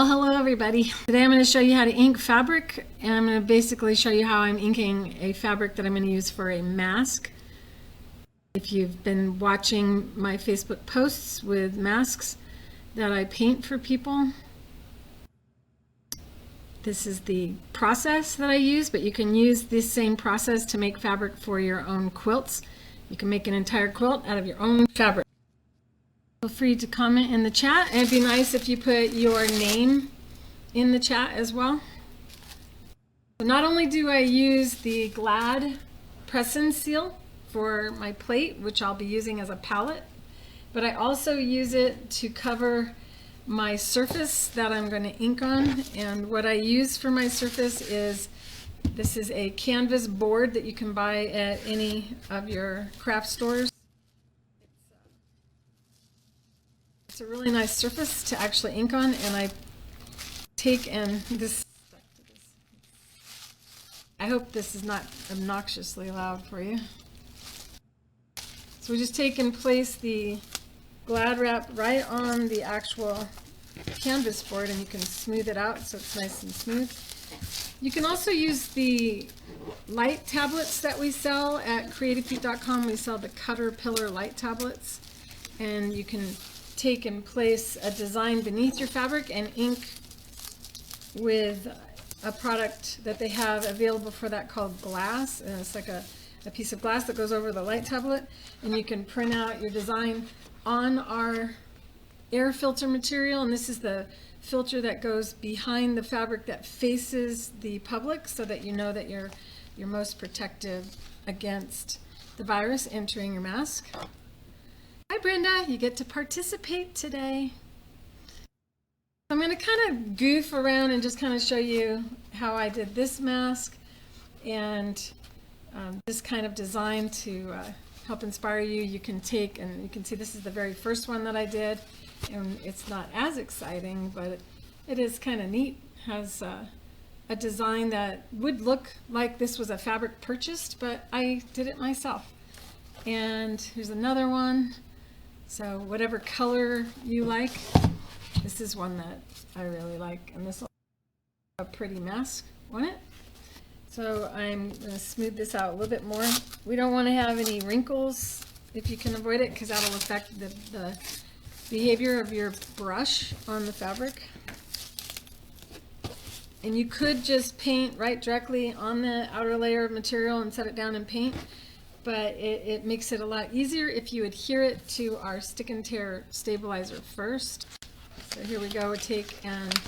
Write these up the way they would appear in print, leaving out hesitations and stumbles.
Well, hello everybody. Today I'm going to show you how to ink fabric, and I'm going to basically show you how I'm inking a fabric that I'm going to use for a mask. If you've been watching my Facebook posts with masks that I paint for people, this is the process that I use, but you can use this same process to make fabric for your own quilts. You can make an entire quilt out of your own fabric. Feel free to comment in the chat, and it'd be nice if you put your name in the chat as well. So not only do I use the Glad press-in seal for my plate, which I'll be using as a palette, but I also use it to cover my surface that I'm going to ink on. And what I use for my surface is, this is a canvas board that you can buy at any of your craft stores. It's a really nice surface to actually ink on, and I take and this, I hope this is not obnoxiously loud for you. So we just take and place the Glad wrap right on the actual canvas board, and you can smooth it out so it's nice and smooth. You can also use the light tablets that we sell at creativefeet.com. We sell the Cutter Pillar light tablets, and you can take and place a design beneath your fabric and ink with a product that they have available for that called glass. And it's like a piece of glass that goes over the light tablet, and you can print out your design on our air filter material. And this is the filter that goes behind the fabric that faces the public, so that you know that you're most protective against the virus entering your mask. Hi Brenda, you get to participate today. I'm going to kind of goof around and just kind of show you how I did this mask and this kind of design to help inspire you. You can take, and you can see this is the very first one that I did, and it's not as exciting, but it is kind of neat. Has a design that would look like this was a fabric purchased, but I did it myself. And here's another one. So whatever color you like, this is one that I really like, and this will have a pretty mask on it. So I'm going to smooth this out a little bit more. We don't want to have any wrinkles if you can avoid it, because that'll affect the behavior of your brush on the fabric. And you could just paint right directly on the outer layer of material and set it down and paint, but it makes it a lot easier if you adhere it to our stick and tear stabilizer first. So here we go. We take and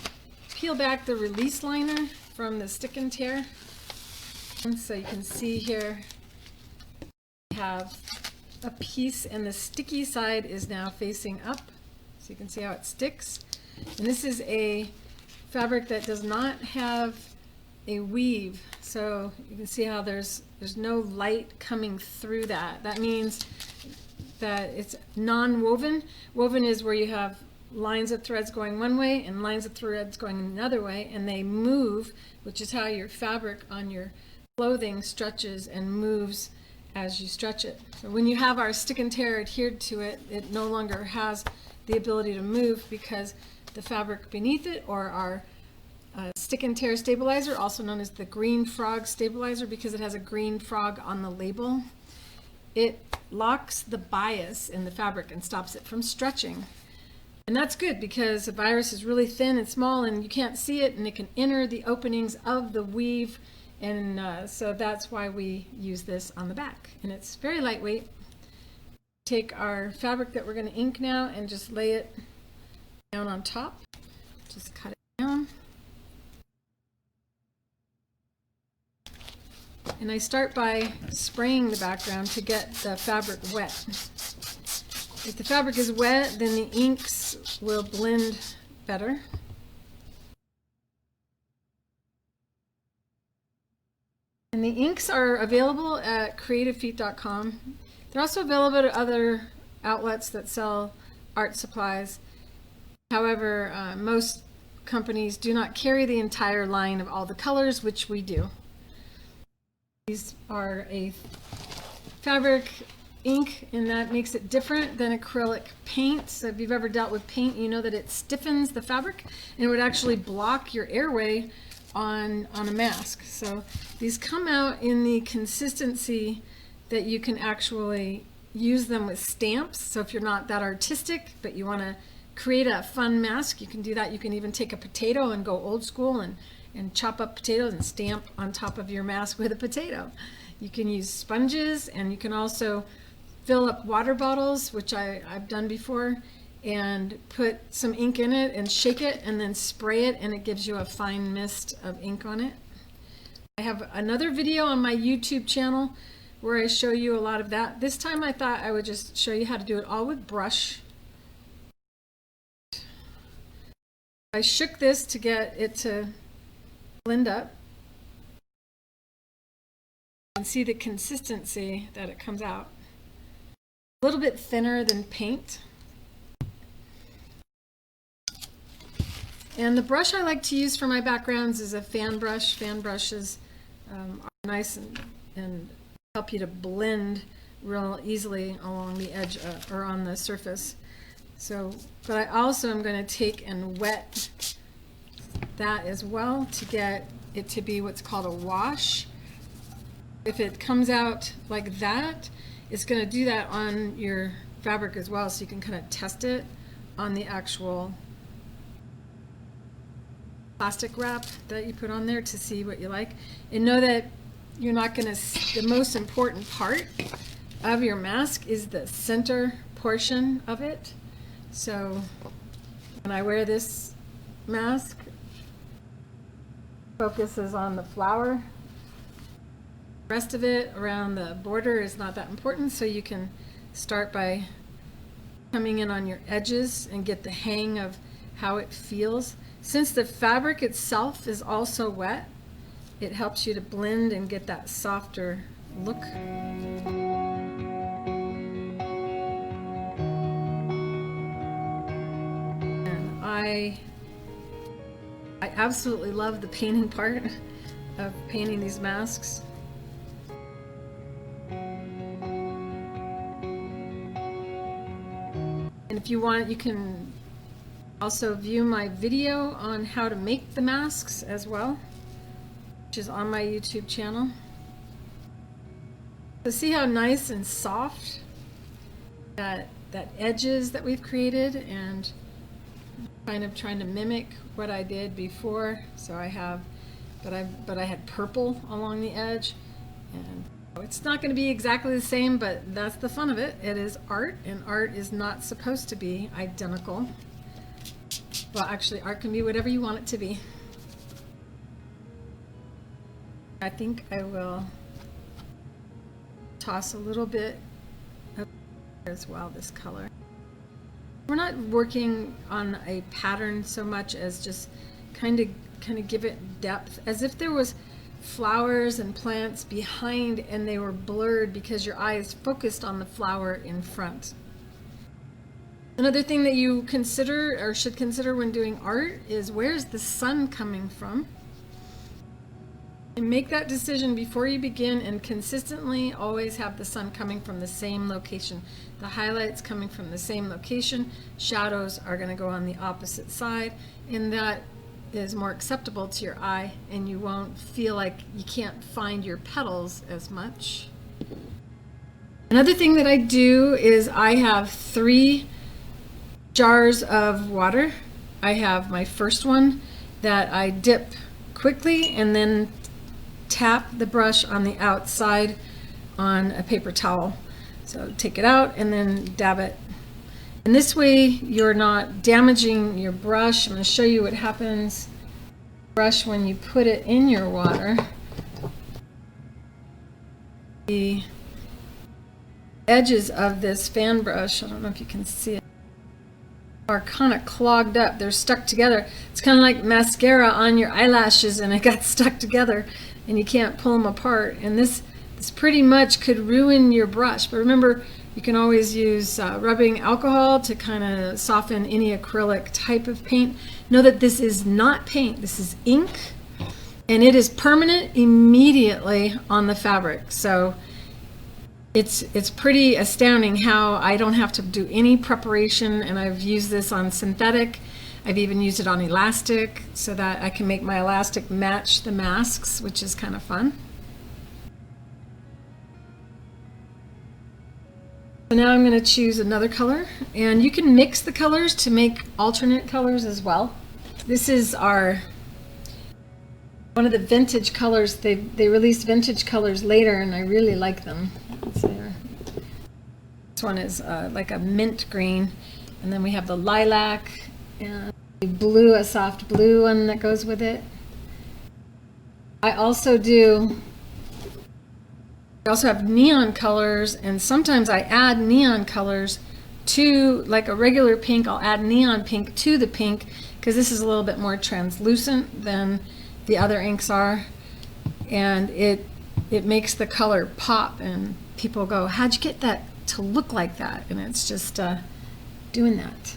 peel back the release liner from the stick and tear. And so you can see here we have a piece, and the sticky side is now facing up, so you can see how it sticks. And this is a fabric that does not have a weave, so you can see how there's no light coming through that. That means that it's non-woven. Woven is where you have lines of threads going one way and lines of threads going another way, and they move, which is how your fabric on your clothing stretches and moves as you stretch it. So when you have our stick and tear adhered to it, it no longer has the ability to move, because the fabric beneath it, or our stick and tear stabilizer, also known as the green frog stabilizer, because it has a green frog on the label, it locks the bias in the fabric and stops it from stretching. And that's good, because the virus is really thin and small and you can't see it, and it can enter the openings of the weave, and so that's why we use this on the back. And it's very lightweight. Take our fabric that we're going to ink now and just lay it down on top. Just cut it down. And I start by spraying the background to get the fabric wet. If the fabric is wet, then the inks will blend better. And the inks are available at creativefeet.com. They're also available at other outlets that sell art supplies. However, most companies do not carry the entire line of all the colors, which we do. These are a fabric ink, and that makes it different than acrylic paint. So if you've ever dealt with paint, you know that it stiffens the fabric and it would actually block your airway on a mask. So these come out in the consistency that you can actually use them with stamps. So if you're not that artistic but you want to create a fun mask, you can do that. You can even take a potato and go old school and chop up potatoes and stamp on top of your mask with a potato. You can use sponges, and you can also fill up water bottles, which I've done before, and put some ink in it and shake it and then spray it, and it gives you a fine mist of ink on it. I have another video on my YouTube channel where I show you a lot of that. This time I thought I would just show you how to do it all with brush. I shook this to get it to blend up and see the consistency that it comes out. A little bit thinner than paint. And the brush I like to use for my backgrounds is a fan brush. Fan brushes are nice and help you to blend real easily along the edge or on the surface. So, but I also am going to take and wet that as well to get it to be what's called a wash. If it comes out like that, it's going to do that on your fabric as well, so you can kind of test it on the actual plastic wrap that you put on there to see what you like. And know that you're not going to, the most important part of your mask is the center portion of it. So when I wear this mask, focuses on the flower. The rest of it around the border is not that important, so you can start by coming in on your edges and get the hang of how it feels. Since the fabric itself is also wet, it helps you to blend and get that softer look. And I absolutely love the painting part of painting these masks. And if you want, you can also view my video on how to make the masks as well, which is on my YouTube channel. So see how nice and soft that edges that we've created, and kind of trying to mimic what I did before. So I have, but I had purple along the edge, and it's not going to be exactly the same, but that's the fun of it. It is art, and art is not supposed to be identical. Well, actually, art can be whatever you want it to be. I think I will toss a little bit of as well, this color. We're not working on a pattern so much as just kind of give it depth, as if there was flowers and plants behind and they were blurred because your eye is focused on the flower in front. Another thing that you consider or should consider when doing art is, where's the sun coming from? And make that decision before you begin, and consistently always have the sun coming from the same location. The highlights coming from the same location, shadows are going to go on the opposite side, and that is more acceptable to your eye, and you won't feel like you can't find your petals as much. Another thing that I do is I have 3 jars of water. I have my first one that I dip quickly and then tap the brush on the outside on a paper towel. So take it out and then dab it. And this way you're not damaging your brush. I'm going to show you what happens brush when you put it in your water. The edges of this fan brush, I don't know if you can see it, are kind of clogged up. They're stuck together. It's kind of like mascara on your eyelashes, and it got stuck together and you can't pull them apart. And this pretty much could ruin your brush. But remember, you can always use rubbing alcohol to kind of soften any acrylic type of paint. Know that this is not paint, this is ink, and it is permanent immediately on the fabric. So It's pretty astounding how I don't have to do any preparation, and I've used this on synthetic. I've even used it on elastic so that I can make my elastic match the masks, which is kind of fun. So now I'm going to choose another color, and you can mix the colors to make alternate colors as well. This is one of the vintage colors. They released vintage colors later, and I really like them. This one is like a mint green, and then we have the lilac and the blue, a soft blue one that goes with it. I also have neon colors, and sometimes I add neon colors to, like a regular pink, I'll add neon pink to the pink because this is a little bit more translucent than the other inks are, and it makes the color pop, and people go, how'd you get that to look like that? And it's just doing that.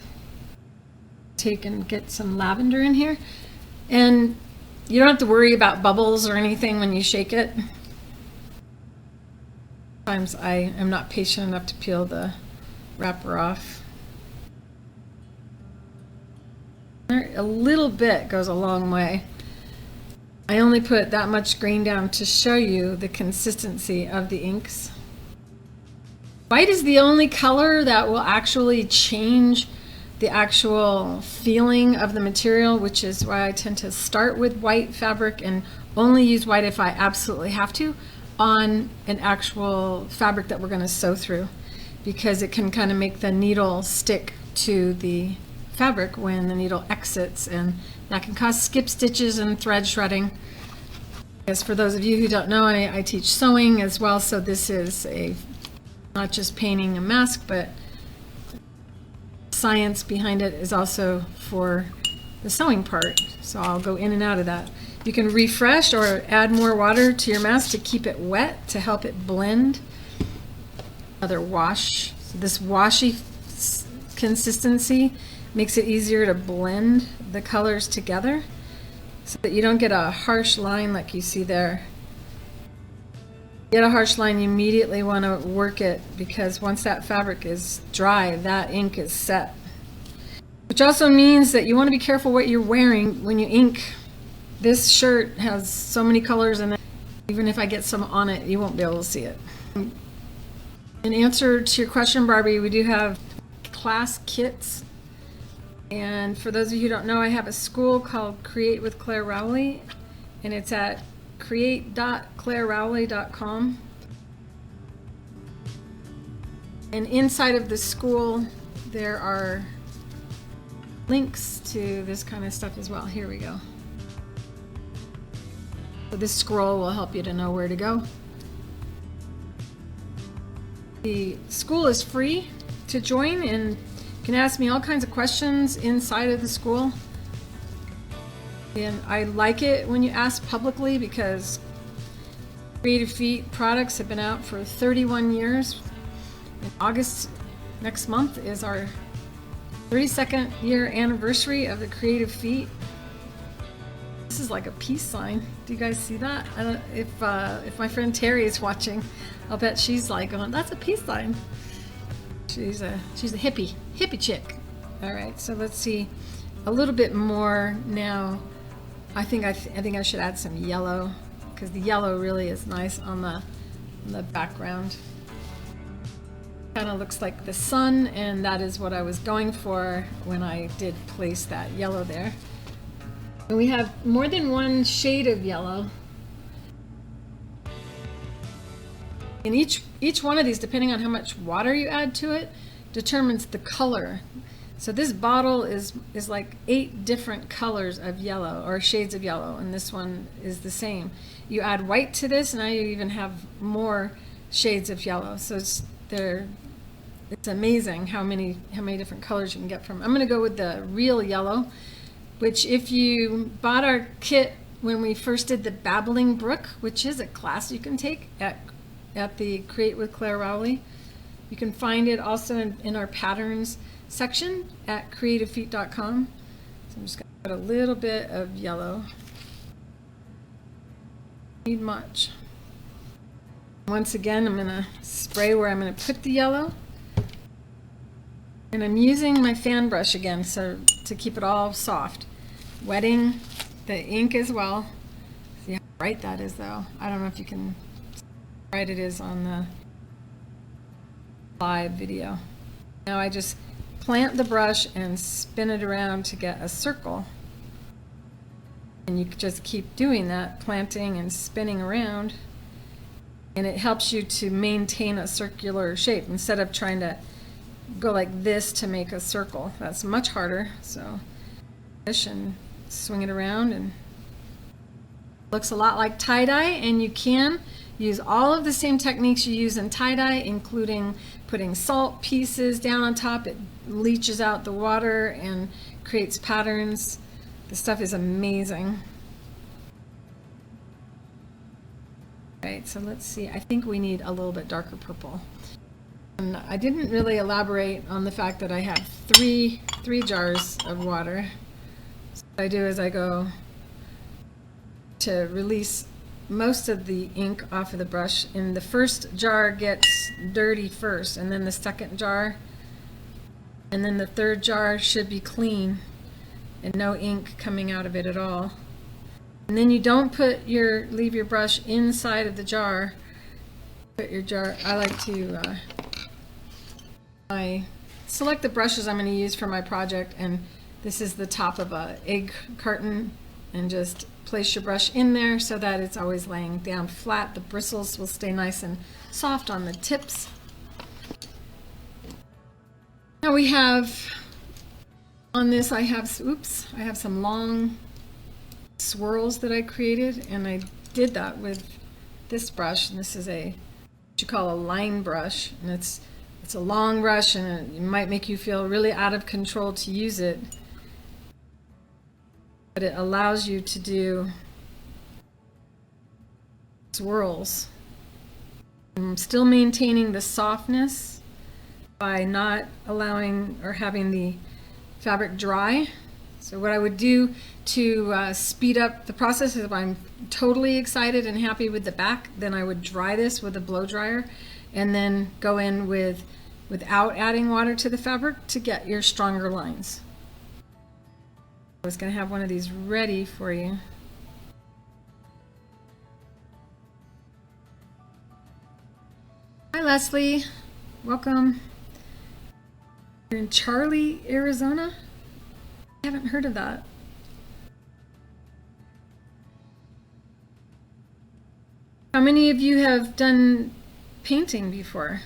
Take and get some lavender in here, and you don't have to worry about bubbles or anything when you shake it. Sometimes I am not patient enough to peel the wrapper off. A little bit goes a long way. I only put that much green down to show you the consistency of the inks. White is the only color that will actually change the actual feeling of the material, which is why I tend to start with white fabric and only use white if I absolutely have to on an actual fabric that we're going to sew through, because it can kind of make the needle stick to the fabric when the needle exits, and that can cause skip stitches and thread shredding. As for those of you who don't know, I teach sewing as well, so this is not just painting a mask, but science behind it is also for the sewing part. So I'll go in and out of that. You can refresh or add more water to your mask to keep it wet, to help it blend. Another wash. So this washy consistency makes it easier to blend the colors together so that you don't get a harsh line like you see there. Get a harsh line, you immediately want to work it, because once that fabric is dry, that ink is set. Which also means that you want to be careful what you're wearing when you ink. This shirt has so many colors in it. Even if I get some on it, you won't be able to see it. In answer to your question, Barbie, we do have class kits. And for those of you who don't know, I have a school called Create with Claire Rowley, and it's at create.clairerowley.com. And inside of the school, there are links to this kind of stuff as well. Here we go. So this scroll will help you to know where to go. The school is free to join, and you can ask me all kinds of questions inside of the school. And I like it when you ask publicly, because Creative Feet products have been out for 31 years. In August next month is our 32nd year anniversary of the Creative Feet. This is like a peace sign. Do you guys see that? I don't, if my friend Terry is watching, I'll bet she's like going, that's a peace sign. She's a hippie chick. All right, so let's see a little bit more now. I think I should add some yellow, because the yellow really is nice on the background. Kind of looks like the sun, and that is what I was going for when I did place that yellow there. And we have more than one shade of yellow. And each one of these, depending on how much water you add to it, determines the color. So this bottle is like 8 different colors of yellow, or shades of yellow, and this one is the same. You add white to this, and now you even have more shades of yellow. So it's amazing how many different colors you can get from. I'm going to go with the real yellow, which if you bought our kit when we first did the Babbling Brook, which is a class you can take at the Create with Claire Rowley. You can find it also in our patterns section at creativefeet.com. So I'm just going to put a little bit of yellow. Need much. Once again, I'm going to spray where I'm going to put the yellow. And I'm using my fan brush again so to keep it all soft. Wetting the ink as well. See how bright that is though. I don't know if you can see how bright it is on the live video. Now I just plant the brush and spin it around to get a circle. And you just keep doing that, planting and spinning around. And it helps you to maintain a circular shape instead of trying to go like this to make a circle. That's much harder. So push and swing it around, and it looks a lot like tie-dye, and you can use all of the same techniques you use in tie-dye, including putting salt pieces down on top. It leaches out the water and creates patterns. This stuff is amazing. Right, so let's see. I think we need a little bit darker purple. And I didn't really elaborate on the fact that I have three jars of water. So what I do is I go to release most of the ink off of the brush, and the first jar gets dirty first, and then the second jar, and then the third jar should be clean and no ink coming out of it at all. And then you don't leave your brush inside of the jar. Put your jar, I like to I select the brushes I'm going to use for my project, and this is the top of an egg carton, and just place your brush in there so that it's always laying down flat. The bristles will stay nice and soft on the tips. Now we have on this, I have some long swirls that I created, and I did that with this brush, and this is what you call a line brush, and it's a long brush, and it might make you feel really out of control to use it, but it allows you to do swirls. I'm still maintaining the softness by not allowing or having the fabric dry. So what I would do to speed up the process is, if I'm totally excited and happy with the back, then I would dry this with a blow dryer and then go in without adding water to the fabric to get your stronger lines. I was going to have one of these ready for you. Hi Leslie, welcome. You're in Charlie, Arizona? I haven't heard of that. How many of you have done painting before?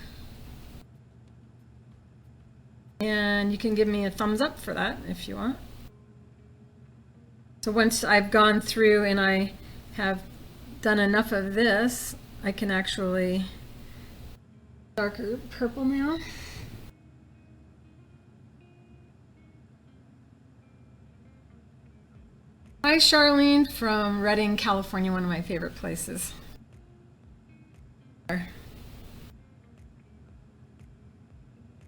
And you can give me a thumbs up for that if you want. So once I've gone through and I have done enough of this, I can actually darker purple now. Hi Charlene from Redding, California, one of my favorite places.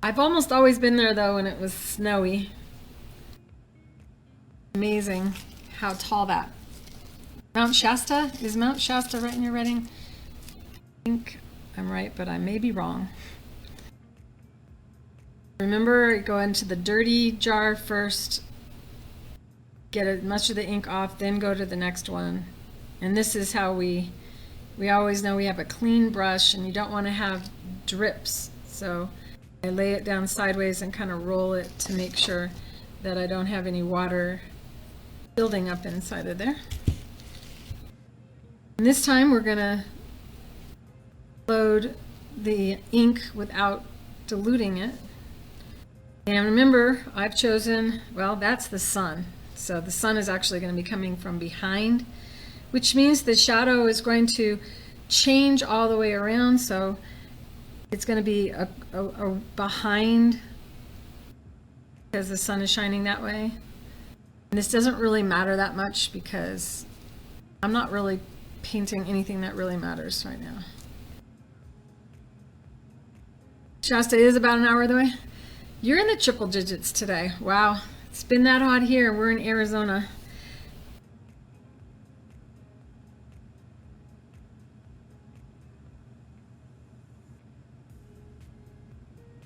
I've almost always been there though when it was snowy. Amazing how tall that. Mount Shasta? Is Mount Shasta right near Redding? I think I'm right, but I may be wrong. Remember, go into the dirty jar first, get as much of the ink off, then go to the next one. And this is how we always know we have a clean brush, and you don't want to have drips. So I lay it down sideways and kind of roll it to make sure that I don't have any water building up inside of there. And this time we're going to load the ink without diluting it. And remember, I've chosen, well, that's the sun. So the sun is actually going to be coming from behind, which means the shadow is going to change all the way around. So it's going to be a behind because the sun is shining that way. And this doesn't really matter that much because I'm not really painting anything that really matters right now. Shasta is about an hour away. You're in the triple digits today. Wow. It's been that hot here. We're in Arizona.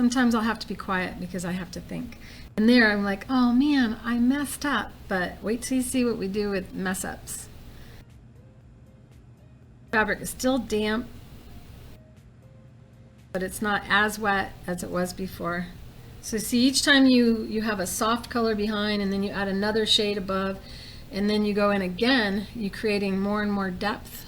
Sometimes I'll have to be quiet because I have to think. And there I'm like, oh man, I messed up. But wait till you see what we do with mess ups. Fabric is still damp, but it's not as wet as it was before. So see, each time you have a soft color behind and then you add another shade above and then you go in again, you're creating more and more depth.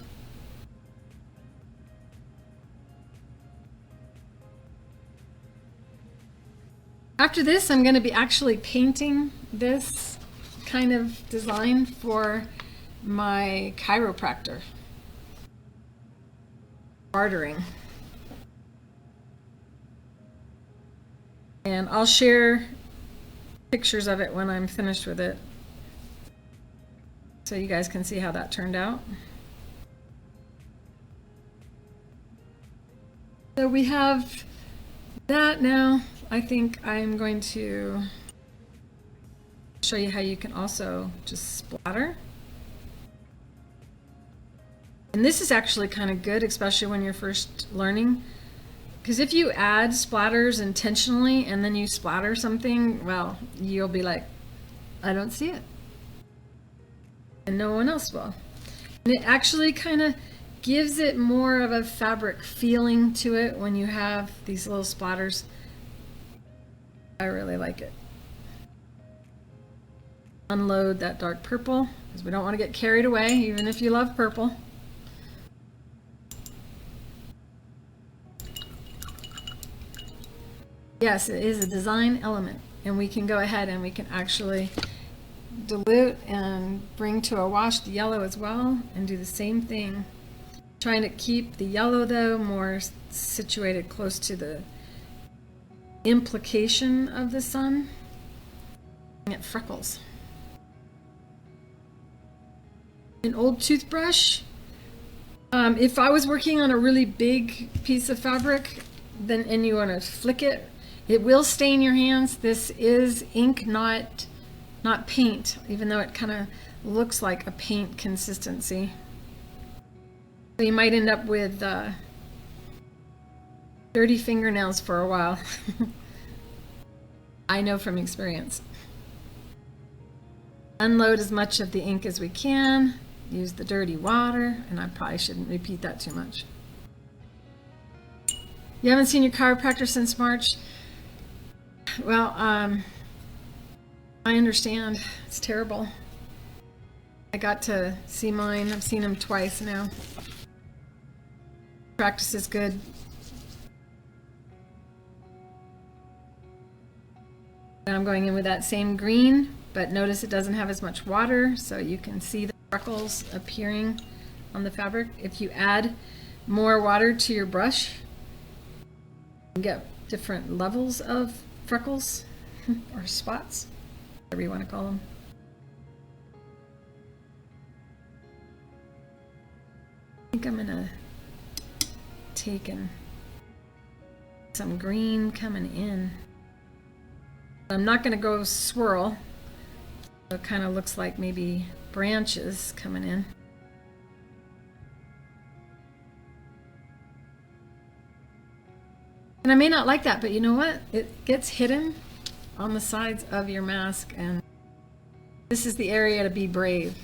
After this, I'm going to be actually painting this kind of design for my chiropractor. Bartering. And I'll share pictures of it when I'm finished with it, so you guys can see how that turned out. So we have that now. I think I'm going to show you how you can also just splatter. And this is actually kind of good, especially when you're first learning. Because if you add splatters intentionally and then you splatter something, well, you'll be like, I don't see it. And no one else will. And it actually kind of gives it more of a fabric feeling to it when you have these little splatters. I really like it. Unload that dark purple, because we don't want to get carried away, even if you love purple. Yes, it is a design element, and we can go ahead and we can actually dilute and bring to a wash the yellow as well and do the same thing. Trying to keep the yellow though more situated close to the implication of the sun. Get freckles. An old toothbrush. If I was working on a really big piece of fabric, then and you want to flick it, it will stain your hands. This is ink, not paint, even though it kind of looks like a paint consistency. So you might end up with dirty fingernails for a while. I know from experience. Unload as much of the ink as we can. Use the dirty water, and I probably shouldn't repeat that too much. You haven't seen your chiropractor since March? Well, I understand. It's terrible. I got to see mine. I've seen him twice now. Practice is good. And I'm going in with that same green, but notice it doesn't have as much water, so you can see the freckles appearing on the fabric. If you add more water to your brush, you can get different levels of freckles or spots, whatever you want to call them. I think I'm going to take some green coming in. I'm not going to go swirl. It kind of looks like maybe branches coming in. And I may not like that, but you know what? It gets hidden on the sides of your mask, and this is the area to be brave.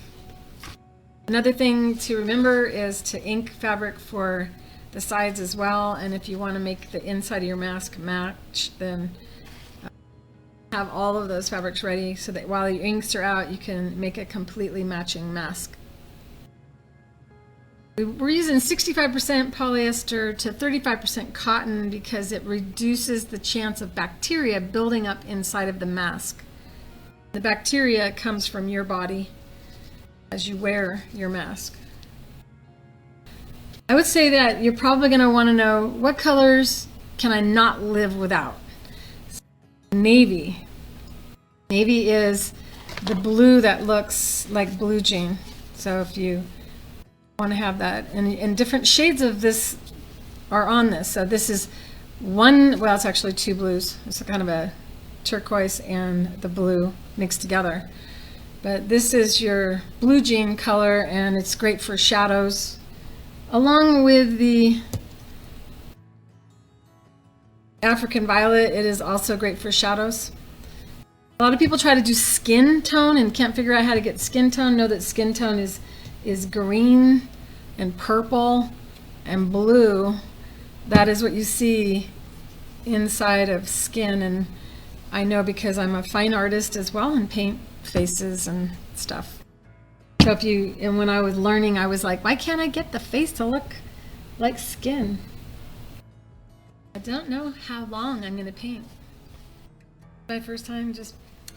Another thing to remember is to ink fabric for the sides as well, and if you want to make the inside of your mask match, then have all of those fabrics ready so that while your inks are out, you can make a completely matching mask. We're using 65% polyester to 35% cotton because it reduces the chance of bacteria building up inside of the mask. The bacteria comes from your body as you wear your mask. I would say that you're probably going to want to know, what colors can I not live without? Navy. Navy is the blue that looks like blue jean. So if you want to have that, and different shades of this are on this. So this is one, well, it's actually two blues. It's kind of a turquoise and the blue mixed together. But this is your blue jean color, and it's great for shadows, along with the African violet, it is also great for shadows. A lot of people try to do skin tone and can't figure out how to get skin tone. Know that skin tone is green and purple and blue. That is what you see inside of skin, and I know because I'm a fine artist as well and paint faces and stuff. So and when I was learning, I was like, why can't I get the face to look like skin? I don't know how long I'm going to paint. My first time just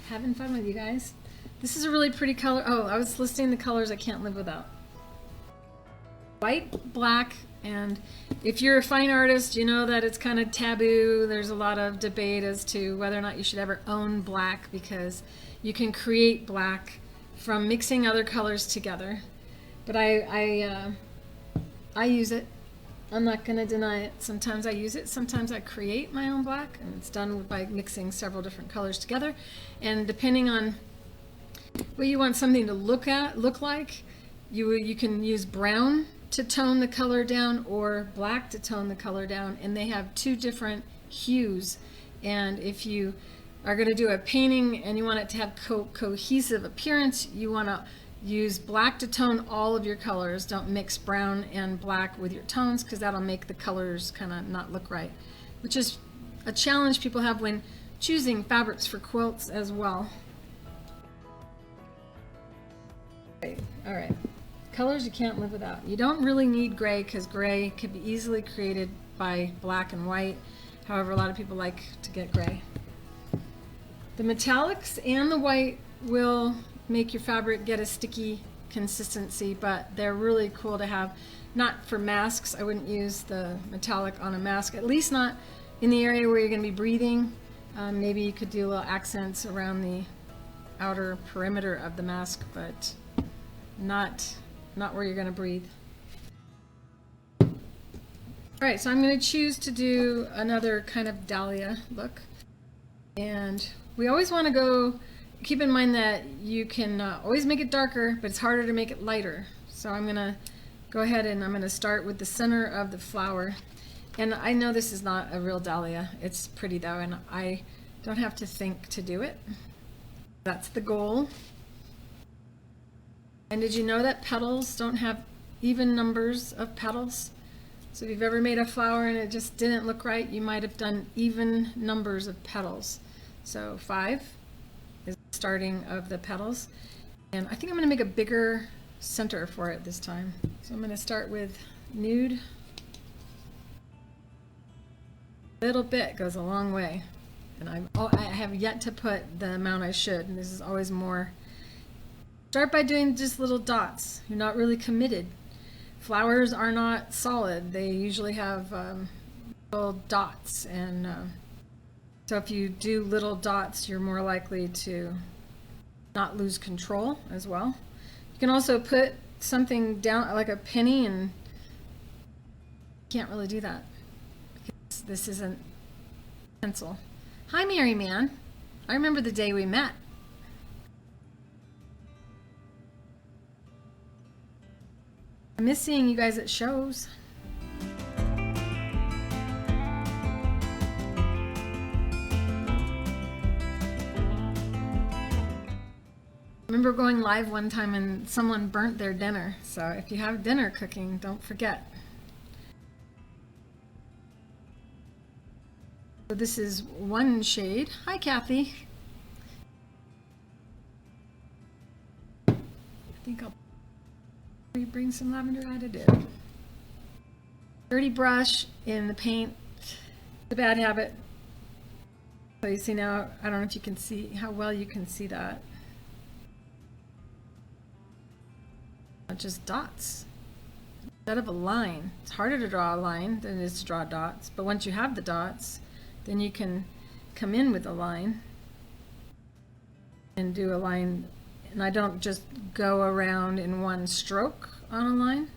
having fun with you guys. This is a really pretty color. Oh, I was listing the colors I can't live without. White, black, and if you're a fine artist, you know that it's kind of taboo. There's a lot of debate as to whether or not you should ever own black, because you can create black from mixing other colors together. But I use it. I'm not going to deny it. Sometimes I use it. Sometimes I create my own black, and it's done by mixing several different colors together. And depending on what you want something to look like, you can use brown to tone the color down or black to tone the color down, and they have two different hues. And if you are going to do a painting and you want it to have cohesive appearance, you want to use black to tone all of your colors. Don't mix brown and black with your tones, because that'll make the colors kind of not look right, which is a challenge people have when choosing fabrics for quilts as well. Okay, all right. Colors you can't live without. You don't really need gray, because gray can be easily created by black and white. However, a lot of people like to get gray. The metallics and the white will make your fabric get a sticky consistency, but they're really cool to have. Not for masks. I wouldn't use the metallic on a mask, at least not in the area where you're going to be breathing. Maybe you could do little accents around the outer perimeter of the mask, but not where you're going to breathe. All right, so I'm going to choose to do another kind of dahlia look, and we always want to keep in mind that you can always make it darker, but it's harder to make it lighter. So I'm going to go ahead and I'm going to start with the center of the flower. And I know this is not a real dahlia. It's pretty though, and I don't have to think to do it. That's the goal. And did you know that petals don't have even numbers of petals? So if you've ever made a flower and it just didn't look right, you might have done even numbers of petals. So 5 is the starting of the petals. And I think I'm going to make a bigger center for it this time. So I'm going to start with nude. A little bit goes a long way. And I have yet to put the amount I should, and this is always more. Start by doing just little dots. You're not really committed. Flowers are not solid. They usually have little dots, and so if you do little dots, you're more likely to not lose control as well. You can also put something down like a penny, and you can't really do that because this isn't pencil. Hi, Mary Man. I remember the day we met. I miss seeing you guys at shows. I remember going live one time and someone burnt their dinner. So if you have dinner cooking, don't forget. So this is one shade. Hi, Kathy. I think I'll bring some lavender additive. Dirty brush in the paint. It's a bad habit. So you see now, I don't know if you can see how well you can see that. Just dots instead of a line. It's harder to draw a line than it is to draw dots, but once you have the dots, then you can come in with a line and do a line. And I don't just go around in one stroke on a line.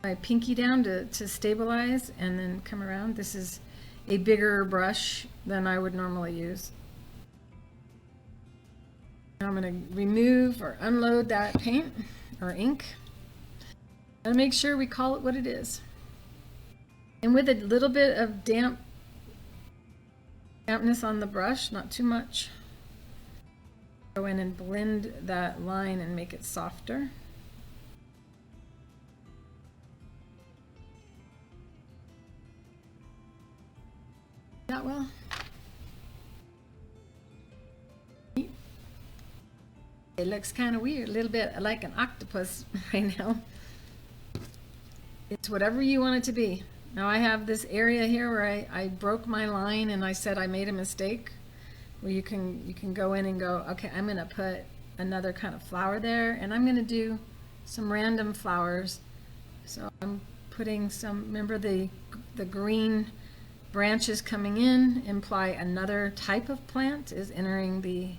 I pinky down to stabilize and then come around. This is a bigger brush than I would normally use. Now I'm going to remove or unload that paint or ink and make sure we call it what it is. And with a little bit of damp Dampness on the brush, not too much. Go in and blend that line and make it softer. That well. It looks kind of weird, a little bit like an octopus right now. It's whatever you want it to be. Now I have this area here where I broke my line and I said I made a mistake. Where you can go in and go, okay, I'm gonna put another kind of flower there, and I'm gonna do some random flowers. So I'm putting some, remember the green branches coming in imply another type of plant is entering the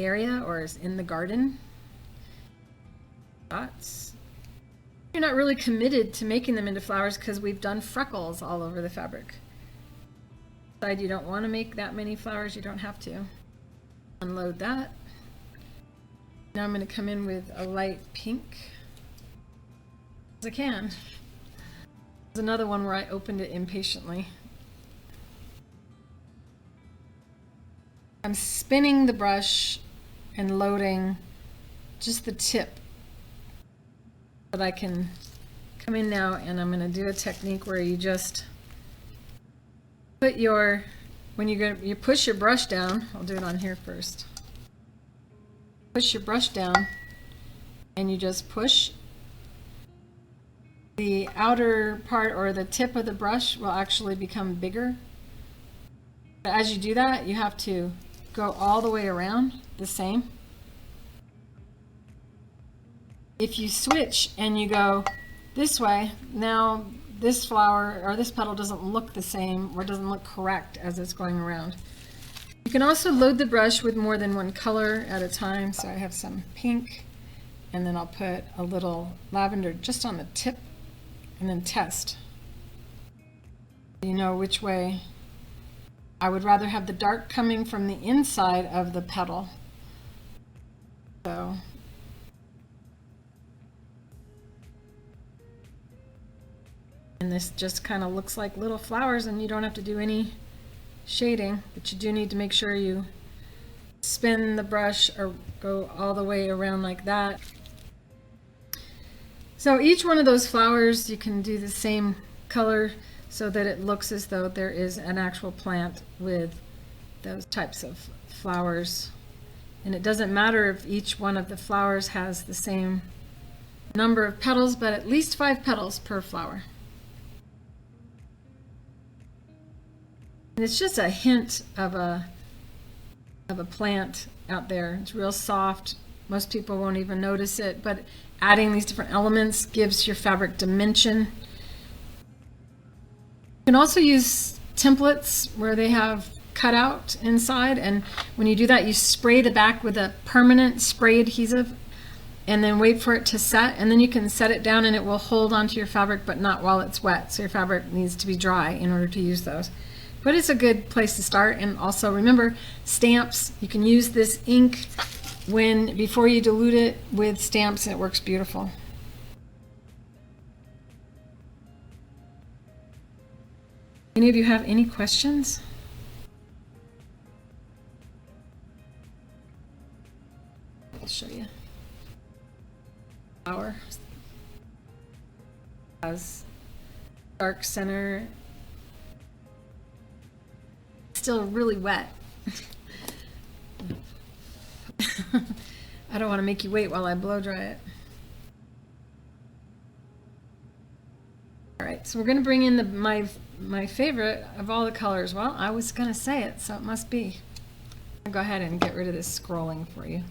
area or is in the garden. Dots. You're not really committed to making them into flowers because we've done freckles all over the fabric. You don't want to make that many flowers, you don't have to. Unload that. Now I'm going to come in with a light pink as I can. There's another one where I opened it impatiently. I'm spinning the brush and loading just the tip. But I can come in now and I'm going to do a technique where you just put your, when you push your brush down, I'll do it on here first. Push your brush down and you just push. The outer part or the tip of the brush will actually become bigger. But as you do that, you have to go all the way around the same. If you switch and you go this way, now this flower or this petal doesn't look the same or doesn't look correct as it's going around. You can also load the brush with more than one color at a time. So I have some pink and then I'll put a little lavender just on the tip and then test. You know which way. I would rather have the dark coming from the inside of the petal. So and this just kind of looks like little flowers and you don't have to do any shading, but you do need to make sure you spin the brush or go all the way around like that. So each one of those flowers you can do the same color so that it looks as though there is an actual plant with those types of flowers. And it doesn't matter if each one of the flowers has the same number of petals, but at least 5 petals per flower. And it's just a hint of a plant out there. It's real soft. Most people won't even notice it, but adding these different elements gives your fabric dimension. You can also use templates where they have cutout inside, and when you do that, you spray the back with a permanent spray adhesive and then wait for it to set, and then you can set it down and it will hold onto your fabric, but not while it's wet. So your fabric needs to be dry in order to use those. But it's a good place to start. And also remember, stamps, you can use this ink before you dilute it with stamps, and it works beautiful. Any of you have any questions? I'll show you. Flower has dark center. Still really wet. I don't want to make you wait while I blow dry it. All right, so we're going to bring in my favorite of all the colors. Well, I was going to say it, so it must be. I'll go ahead and get rid of this scrolling for you.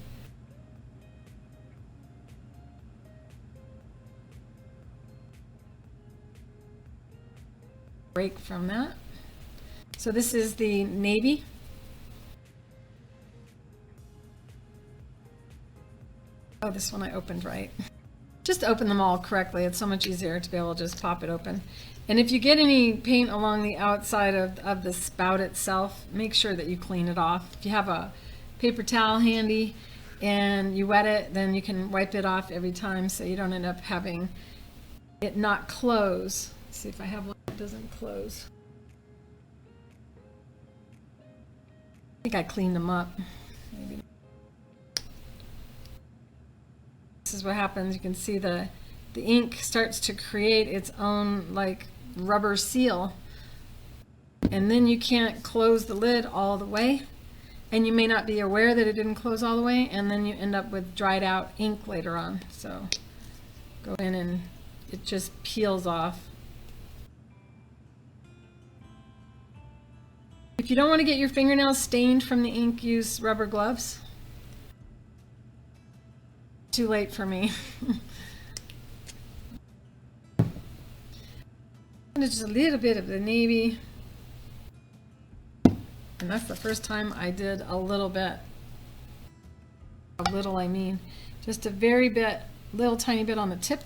Break from that. So this is the navy. Oh, this one I opened right. Just open them all correctly. It's so much easier to be able to just pop it open. And if you get any paint along the outside of the spout itself, make sure that you clean it off. If you have a paper towel handy and you wet it, then you can wipe it off every time so you don't end up having it not close. Let's see if I have one that doesn't close. think I cleaned them up. Maybe. This is what happens. You can see the ink starts to create its own like rubber seal, and then you can't close the lid all the way, and you may not be aware that it didn't close all the way, and then you end up with dried out ink later on. So go in and it just peels off. If you don't want to get your fingernails stained from the ink, use rubber gloves. Too late for me. And just a little bit of the navy. And that's the first time I did a little bit. A little, I mean, just a very bit, little tiny bit on the tip.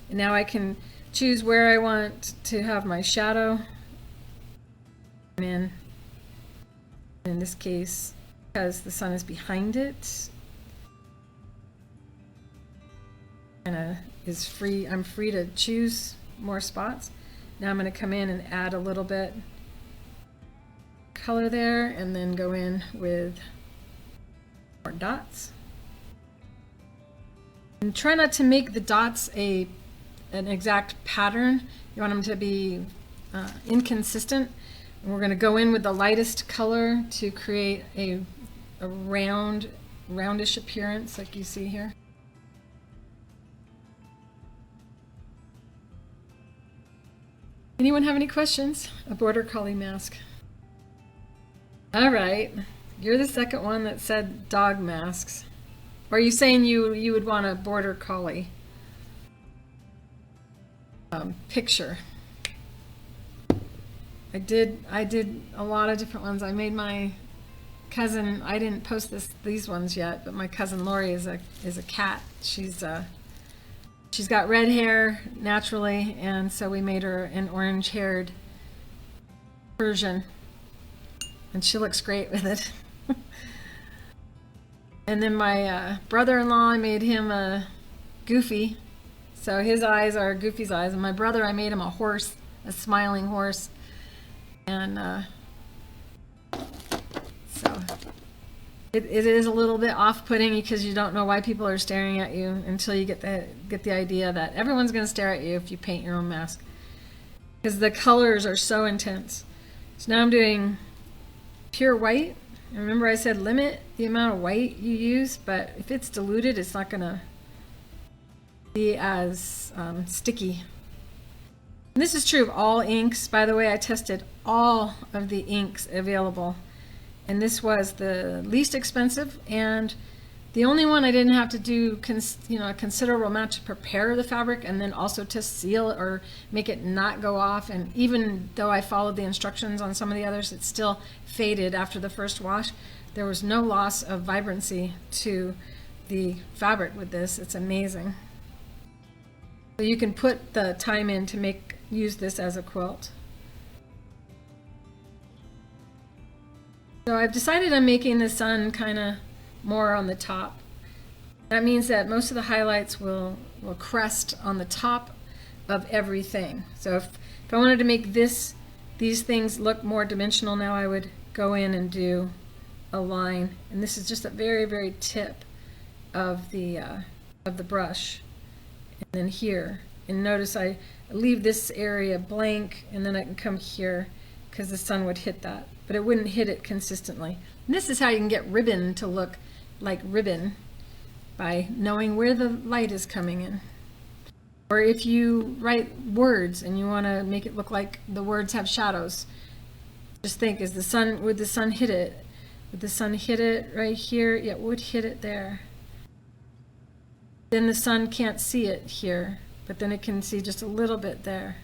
And now I can choose where I want to have my shadow. In this case, because the sun is behind it, and is free. I'm free to choose more spots. Now I'm going to come in and add a little bit color there, and then go in with more dots. And try not to make the dots an exact pattern. You want them to be inconsistent. And we're going to go in with the lightest color to create a roundish appearance like you see here. Anyone have any questions? A border collie mask. All right, you're the second one that said dog masks. Or are you saying you would want a border collie picture? I did a lot of different ones. I made my cousin, I didn't post these ones yet, but my cousin Lori is a cat. She's got red hair naturally, and so we made her an orange-haired Persian, and she looks great with it. And then my brother-in-law, I made him a Goofy, so his eyes are Goofy's eyes. And my brother, I made him a horse, a smiling horse. And so it is a little bit off-putting because you don't know why people are staring at you until you get the idea that everyone's going to stare at you if you paint your own mask, because the colors are so intense. So now I'm doing pure white. And remember I said limit the amount of white you use, but if it's diluted, it's not going to be as sticky. And this is true of all inks. By the way, I tested all of the inks available, and this was the least expensive and the only one I didn't have to do a considerable amount to prepare the fabric and then also to seal it or make it not go off. And even though I followed the instructions on some of the others, it still faded after the first wash. There was no loss of vibrancy to the fabric with this. It's amazing. So you can put the time in to use this as a quilt. So I've decided I'm making the sun kind of more on the top. That means that most of the highlights will crest on the top of everything. So if I wanted to make these things look more dimensional now, I would go in and do a line. And this is just a very, very tip of the brush. And then here. And notice I leave this area blank, and then I can come here because the sun would hit that, but it wouldn't hit it consistently. And this is how you can get ribbon to look like ribbon, by knowing where the light is coming in. Or if you write words and you want to make it look like the words have shadows, just think, would the sun hit it? Would the sun hit it right here? Yeah, it would hit it there. Then the sun can't see it here, but then it can see just a little bit there.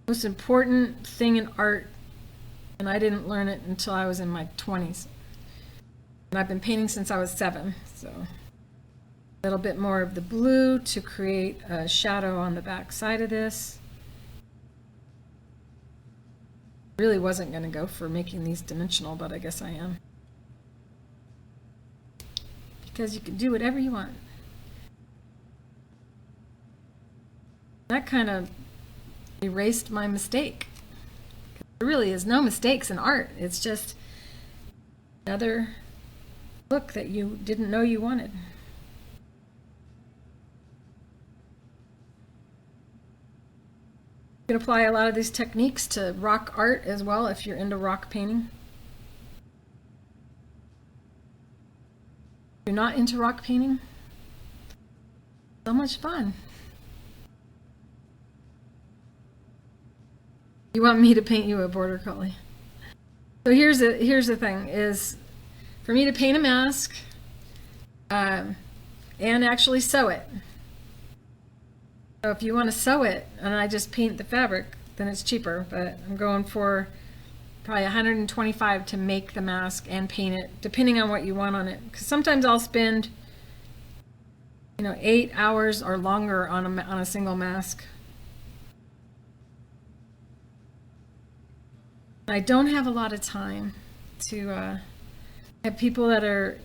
Most important thing in art, and I didn't learn it until I was in my 20s. And I've been painting since I was 7, so a little bit more of the blue to create a shadow on the back side of this. Really wasn't going to go for making these dimensional, but I guess I am. Because you can do whatever you want. That kind of erased my mistake. There really is no mistakes in art. It's just another look that you didn't know you wanted. You can apply a lot of these techniques to rock art as well if you're into rock painting. If you're not into rock painting, so much fun. You want me to paint you a border collie. So here's the thing, is for me to paint a mask and actually sew it. So if you want to sew it and I just paint the fabric, then it's cheaper, but I'm going for probably $125 to make the mask and paint it, depending on what you want on it. Because sometimes I'll spend 8 hours or longer on a single mask. I don't have a lot of time to have people that are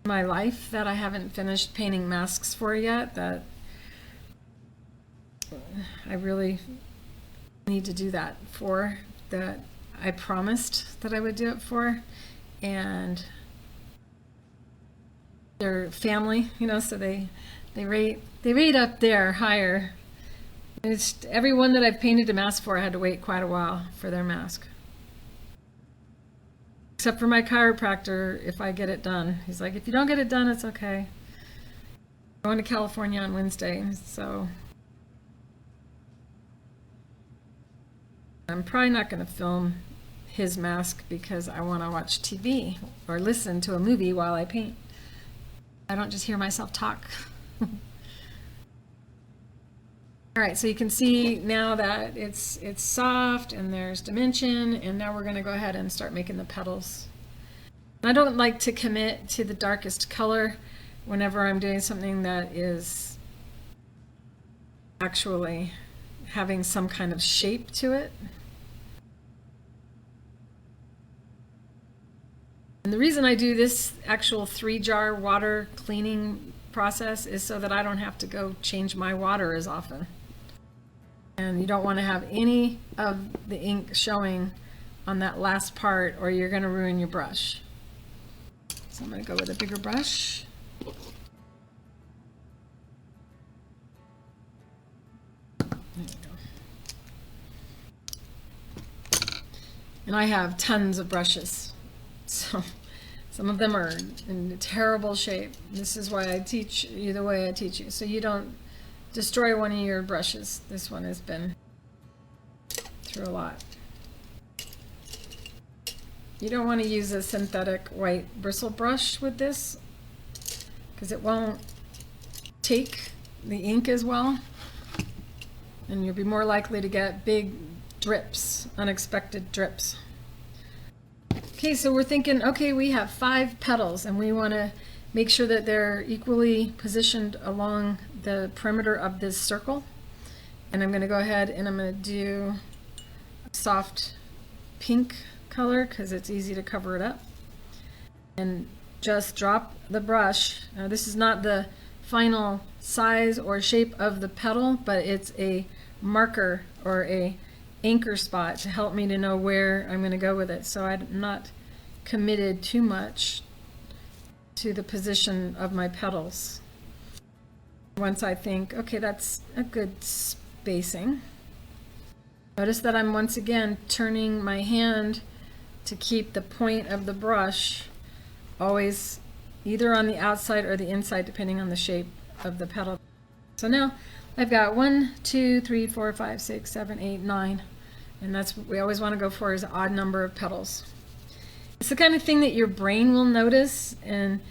in my life that I haven't finished painting masks for yet, that I really need to do that for, that I promised that I would do it for, and their family, so they rate up there higher. It's everyone that I've painted a mask for, I had to wait quite a while for their mask. Except for my chiropractor, if I get it done. He's like, if you don't get it done, it's okay. I'm going to California on Wednesday, so I'm probably not going to film his mask because I want to watch TV or listen to a movie while I paint. I don't just hear myself talk. All right, so you can see now that it's soft and there's dimension, and now we're going to go ahead and start making the petals. I don't like to commit to the darkest color whenever I'm doing something that is actually having some kind of shape to it. And the reason I do this actual 3-jar water cleaning process is so that I don't have to go change my water as often. And you don't want to have any of the ink showing on that last part, or you're going to ruin your brush. So I'm going to go with a bigger brush. There we go. And I have tons of brushes. So some of them are in terrible shape. This is why I teach you the way I teach you, so you don't destroy one of your brushes. This one has been through a lot. You don't want to use a synthetic white bristle brush with this because it won't take the ink as well, and you'll be more likely to get big drips, unexpected drips. Okay, so we're thinking, okay, we have 5 petals and we want to make sure that they're equally positioned along the perimeter of this circle. And I'm going to go ahead and I'm going to do a soft pink color because it's easy to cover it up. And just drop the brush. Now, this is not the final size or shape of the petal, but it's a marker or a anchor spot to help me to know where I'm going to go with it. So I'm not committed too much to the position of my petals. Once I think, okay, that's a good spacing. Notice that I'm once again turning my hand to keep the point of the brush always either on the outside or the inside, depending on the shape of the petal. So now I've got 1, 2, 3, 4, 5, 6, 7, 8, 9, and that's what we always want to go for, is an odd number of petals. It's the kind of thing that your brain will notice, and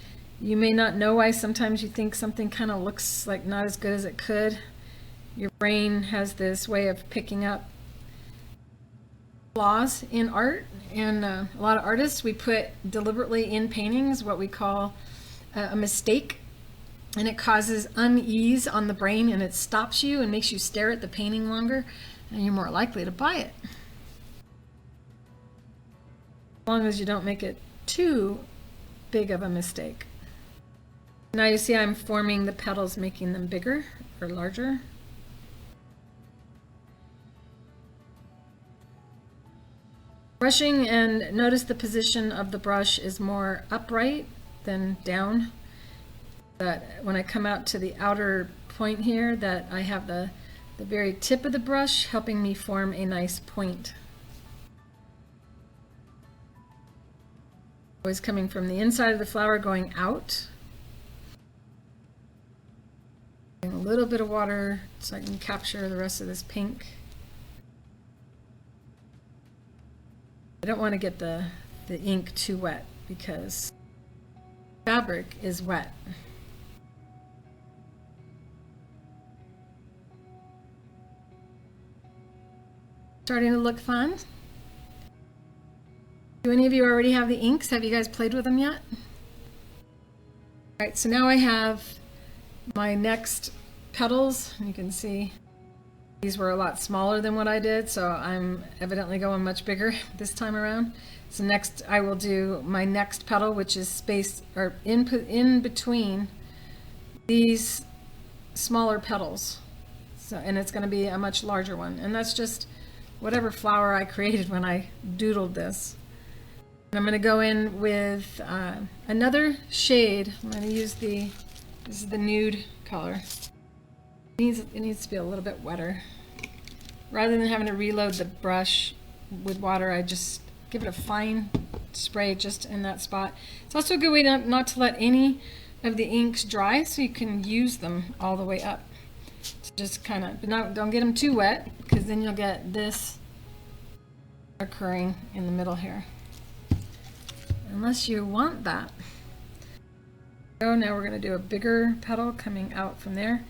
you may not know why sometimes you think something kind of looks like not as good as it could. Your brain has this way of picking up flaws in art, and a lot of artists, we put deliberately in paintings what we call a mistake, and it causes unease on the brain, and it stops you and makes you stare at the painting longer, and you're more likely to buy it. As long as you don't make it too big of a mistake. Now you see I'm forming the petals, making them bigger or larger. Brushing, and notice the position of the brush is more upright than down. That when I come out to the outer point here, that I have the very tip of the brush helping me form a nice point. Always coming from the inside of the flower going out. A little bit of water so I can capture the rest of this pink. I don't want to get the ink too wet because fabric is wet. Starting to look fun. Do any of you already have the inks? Have you guys played with them yet? All right, so now I have my next petals. You can see these were a lot smaller than what I did, so I'm evidently going much bigger this time around. So next I will do my next petal, which is space or in between these smaller petals. So, and it's going to be a much larger one, and that's just whatever flower I created when I doodled this. And I'm going to go in with another shade. I'm going to use this is the nude color. It needs to be a little bit wetter. Rather than having to reload the brush with water, I just give it a fine spray just in that spot. It's also a good way not to let any of the inks dry, so you can use them all the way up. So just kind of, but don't get them too wet, because then you'll get this occurring in the middle here. Unless you want that. So now we're going to do a bigger petal coming out from there.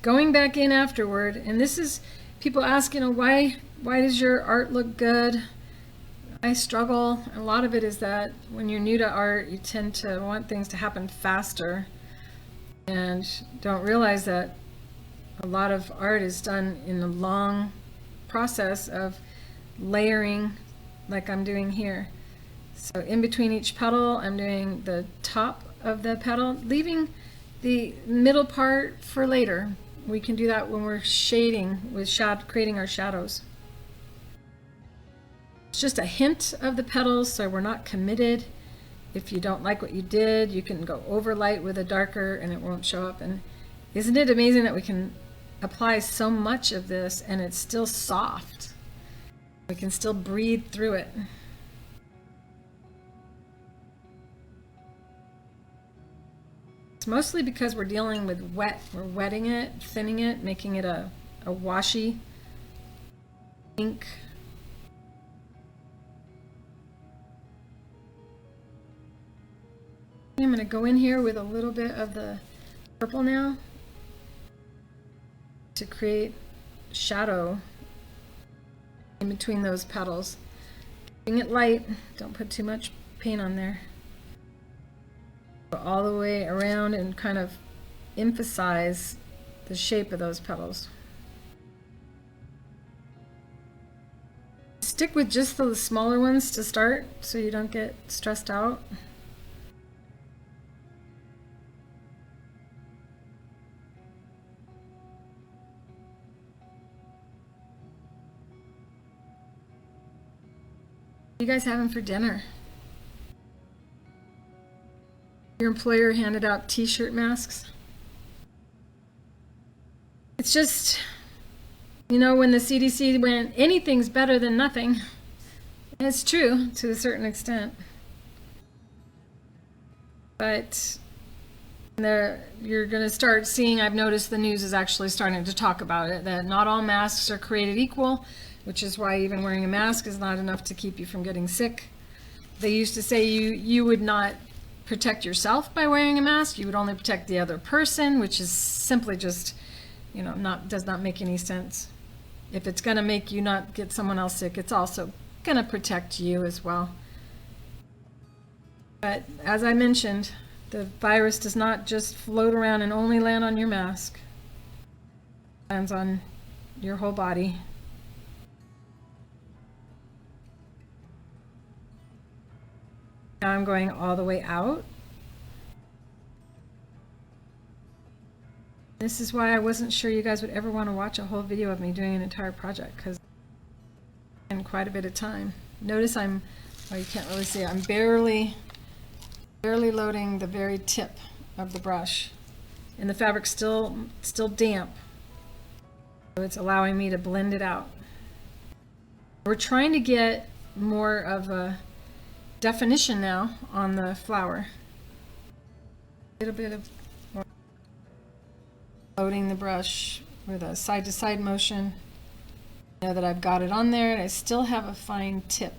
Going back in afterward, and this is, people ask, why does your art look good? I struggle. A lot of it is that when you're new to art, you tend to want things to happen faster and don't realize that a lot of art is done in a long process of layering, like I'm doing here. So in between each petal, I'm doing the top of the petal, leaving the middle part for later. We can do that when we're shading with creating our shadows. It's just a hint of the petals, so we're not committed. If you don't like what you did, you can go over light with a darker and it won't show up. And isn't it amazing that we can apply so much of this and it's still soft? We can still breathe through it. It's mostly because we're dealing with wet. We're wetting it, thinning it, making it a washy ink. I'm going to go in here with a little bit of the purple now to create shadow in between those petals. Keeping it light, don't put too much paint on there. Go all the way around and kind of emphasize the shape of those petals. Stick with just the smaller ones to start so you don't get stressed out. What are you guys having for dinner? Your employer handed out t-shirt masks. It's just, when the CDC went, anything's better than nothing. And it's true to a certain extent. But you're going to start seeing, I've noticed the news is actually starting to talk about it, that not all masks are created equal, which is why even wearing a mask is not enough to keep you from getting sick. They used to say you would not protect yourself by wearing a mask, you would only protect the other person, which is simply just, does not make any sense. If it's going to make you not get someone else sick, it's also going to protect you as well. But as I mentioned, the virus does not just float around and only land on your mask. It lands on your whole body. Now I'm going all the way out. This is why I wasn't sure you guys would ever want to watch a whole video of me doing an entire project, because it's been quite a bit of time. Notice oh, you can't really see it. I'm barely loading the very tip of the brush. And the fabric's still damp. So it's allowing me to blend it out. We're trying to get more of a definition now on the flower. A little bit of more loading the brush with a side-to-side motion. Know that I've got it on there and I still have a fine tip.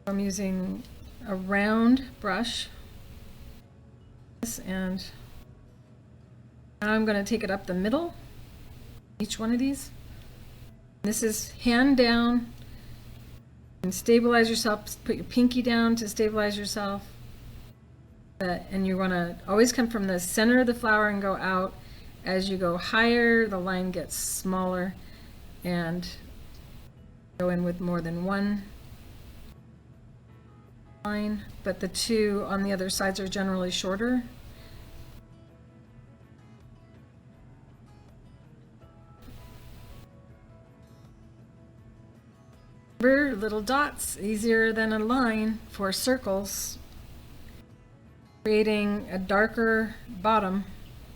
I'm using a round brush and now I'm going to take it up the middle, each one of these. This is hand down and stabilize yourself. Put your pinky down to stabilize yourself. And you want to always come from the center of the flower and go out. As you go higher, the line gets smaller and go in with more than one line, but the two on the other sides are generally shorter. Remember, little dots, easier than a line for circles, creating a darker bottom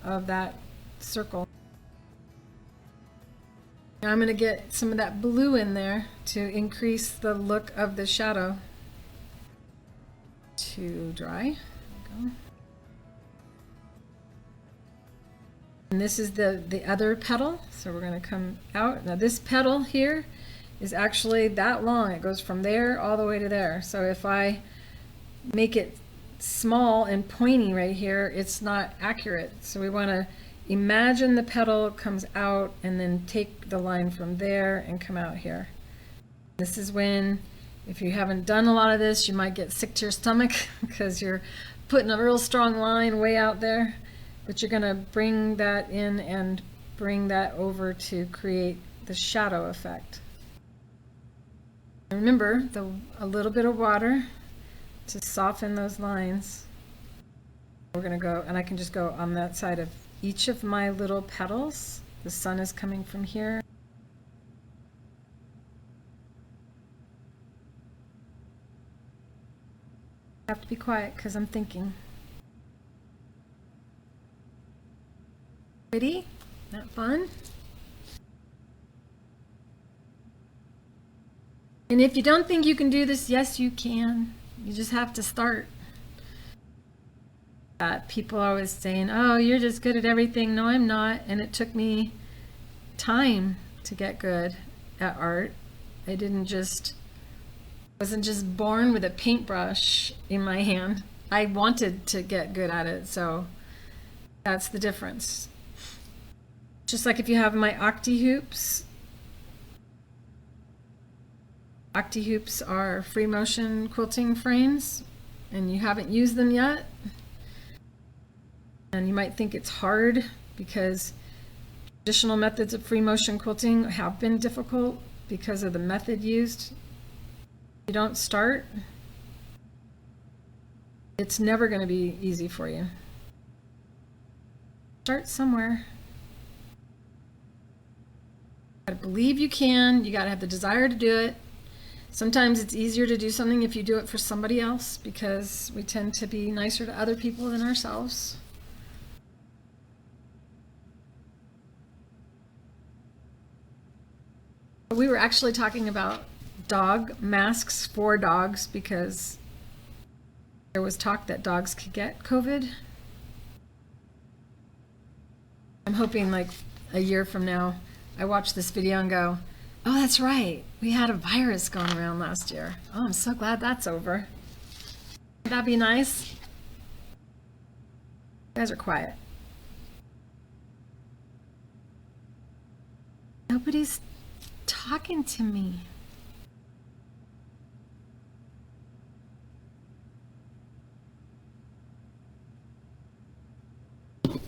of that circle. Now I'm going to get some of that blue in there to increase the look of the shadow. To dry. There we go. And this is the other petal, so we're going to come out. Now this petal here is actually that long. It goes from there all the way to there. So if I make it small and pointy right here, it's not accurate. So we want to imagine the petal comes out and then take the line from there and come out here. This is when, if you haven't done a lot of this, you might get sick to your stomach because you're putting a real strong line way out there. But you're going to bring that in and bring that over to create the shadow effect. Remember, a little bit of water to soften those lines. We're going to go, and I can just go on that side of each of my little petals. The sun is coming from here. I have to be quiet because I'm thinking. Pretty? Not fun? And if you don't think you can do this, yes, you can. You just have to start. People are always saying, oh, you're just good at everything. No, I'm not. And it took me time to get good at art. I wasn't just born with a paintbrush in my hand. I wanted to get good at it, so that's the difference. Just like if you have my octi hoops. Octi hoops are free motion quilting frames, and you haven't used them yet. And you might think it's hard because traditional methods of free motion quilting have been difficult because of the method used. If you don't start, it's never going to be easy for you. Start somewhere. You gotta believe you can. You gotta have the desire to do it. Sometimes it's easier to do something if you do it for somebody else because we tend to be nicer to other people than ourselves. We were actually talking about dog masks for dogs because there was talk that dogs could get COVID. I'm hoping like a year from now, I watch this video and go, oh, that's right. We had a virus going around last year. Oh, I'm so glad that's over. Would that be nice? You guys are quiet. Nobody's talking to me.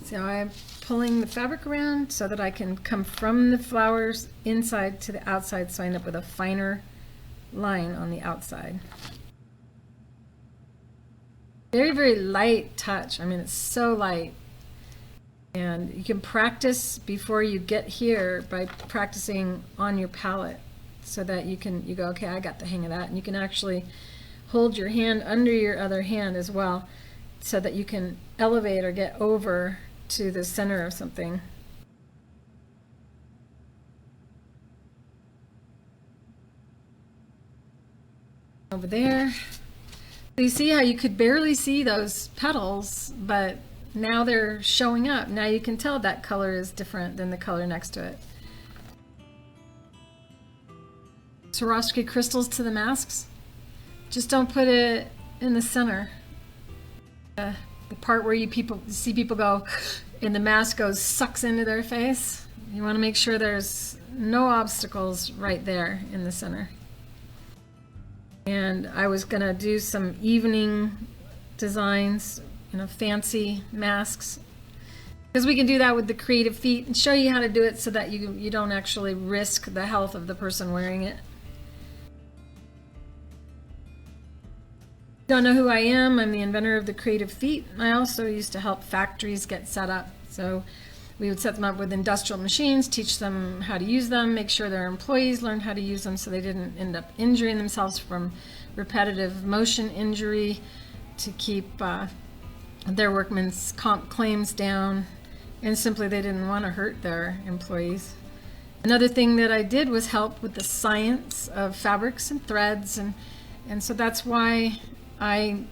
So I'm pulling the fabric around so that I can come from the flowers inside to the outside, so I end up with a finer line on the outside. Very, very light touch. I mean, it's so light. And you can practice before you get here by practicing on your palette. so that you go, okay, I got the hang of that. And you can actually hold your hand under your other hand as well, so that you can elevate or get over to the center of something. Over there. So you see how you could barely see those petals, but now they're showing up. Now you can tell that color is different than the color next to it. Swarovski crystals to the masks. Just don't put it in the center. The part where you see people go and the mask sucks into their face. You want to make sure there's no obstacles right there in the center. And I was going to do some evening designs, fancy masks, because we can do that with the Creative Feet and show you how to do it so that you don't actually risk the health of the person wearing it. Don't know who I am? I'm the inventor of the Creative Feet. I also used to help factories get set up. So we would set them up with industrial machines, teach them how to use them, make sure their employees learned how to use them so they didn't end up injuring themselves from repetitive motion injury, to keep their workmen's comp claims down, and simply they didn't want to hurt their employees. Another thing that I did was help with the science of fabrics and threads, and so that's why I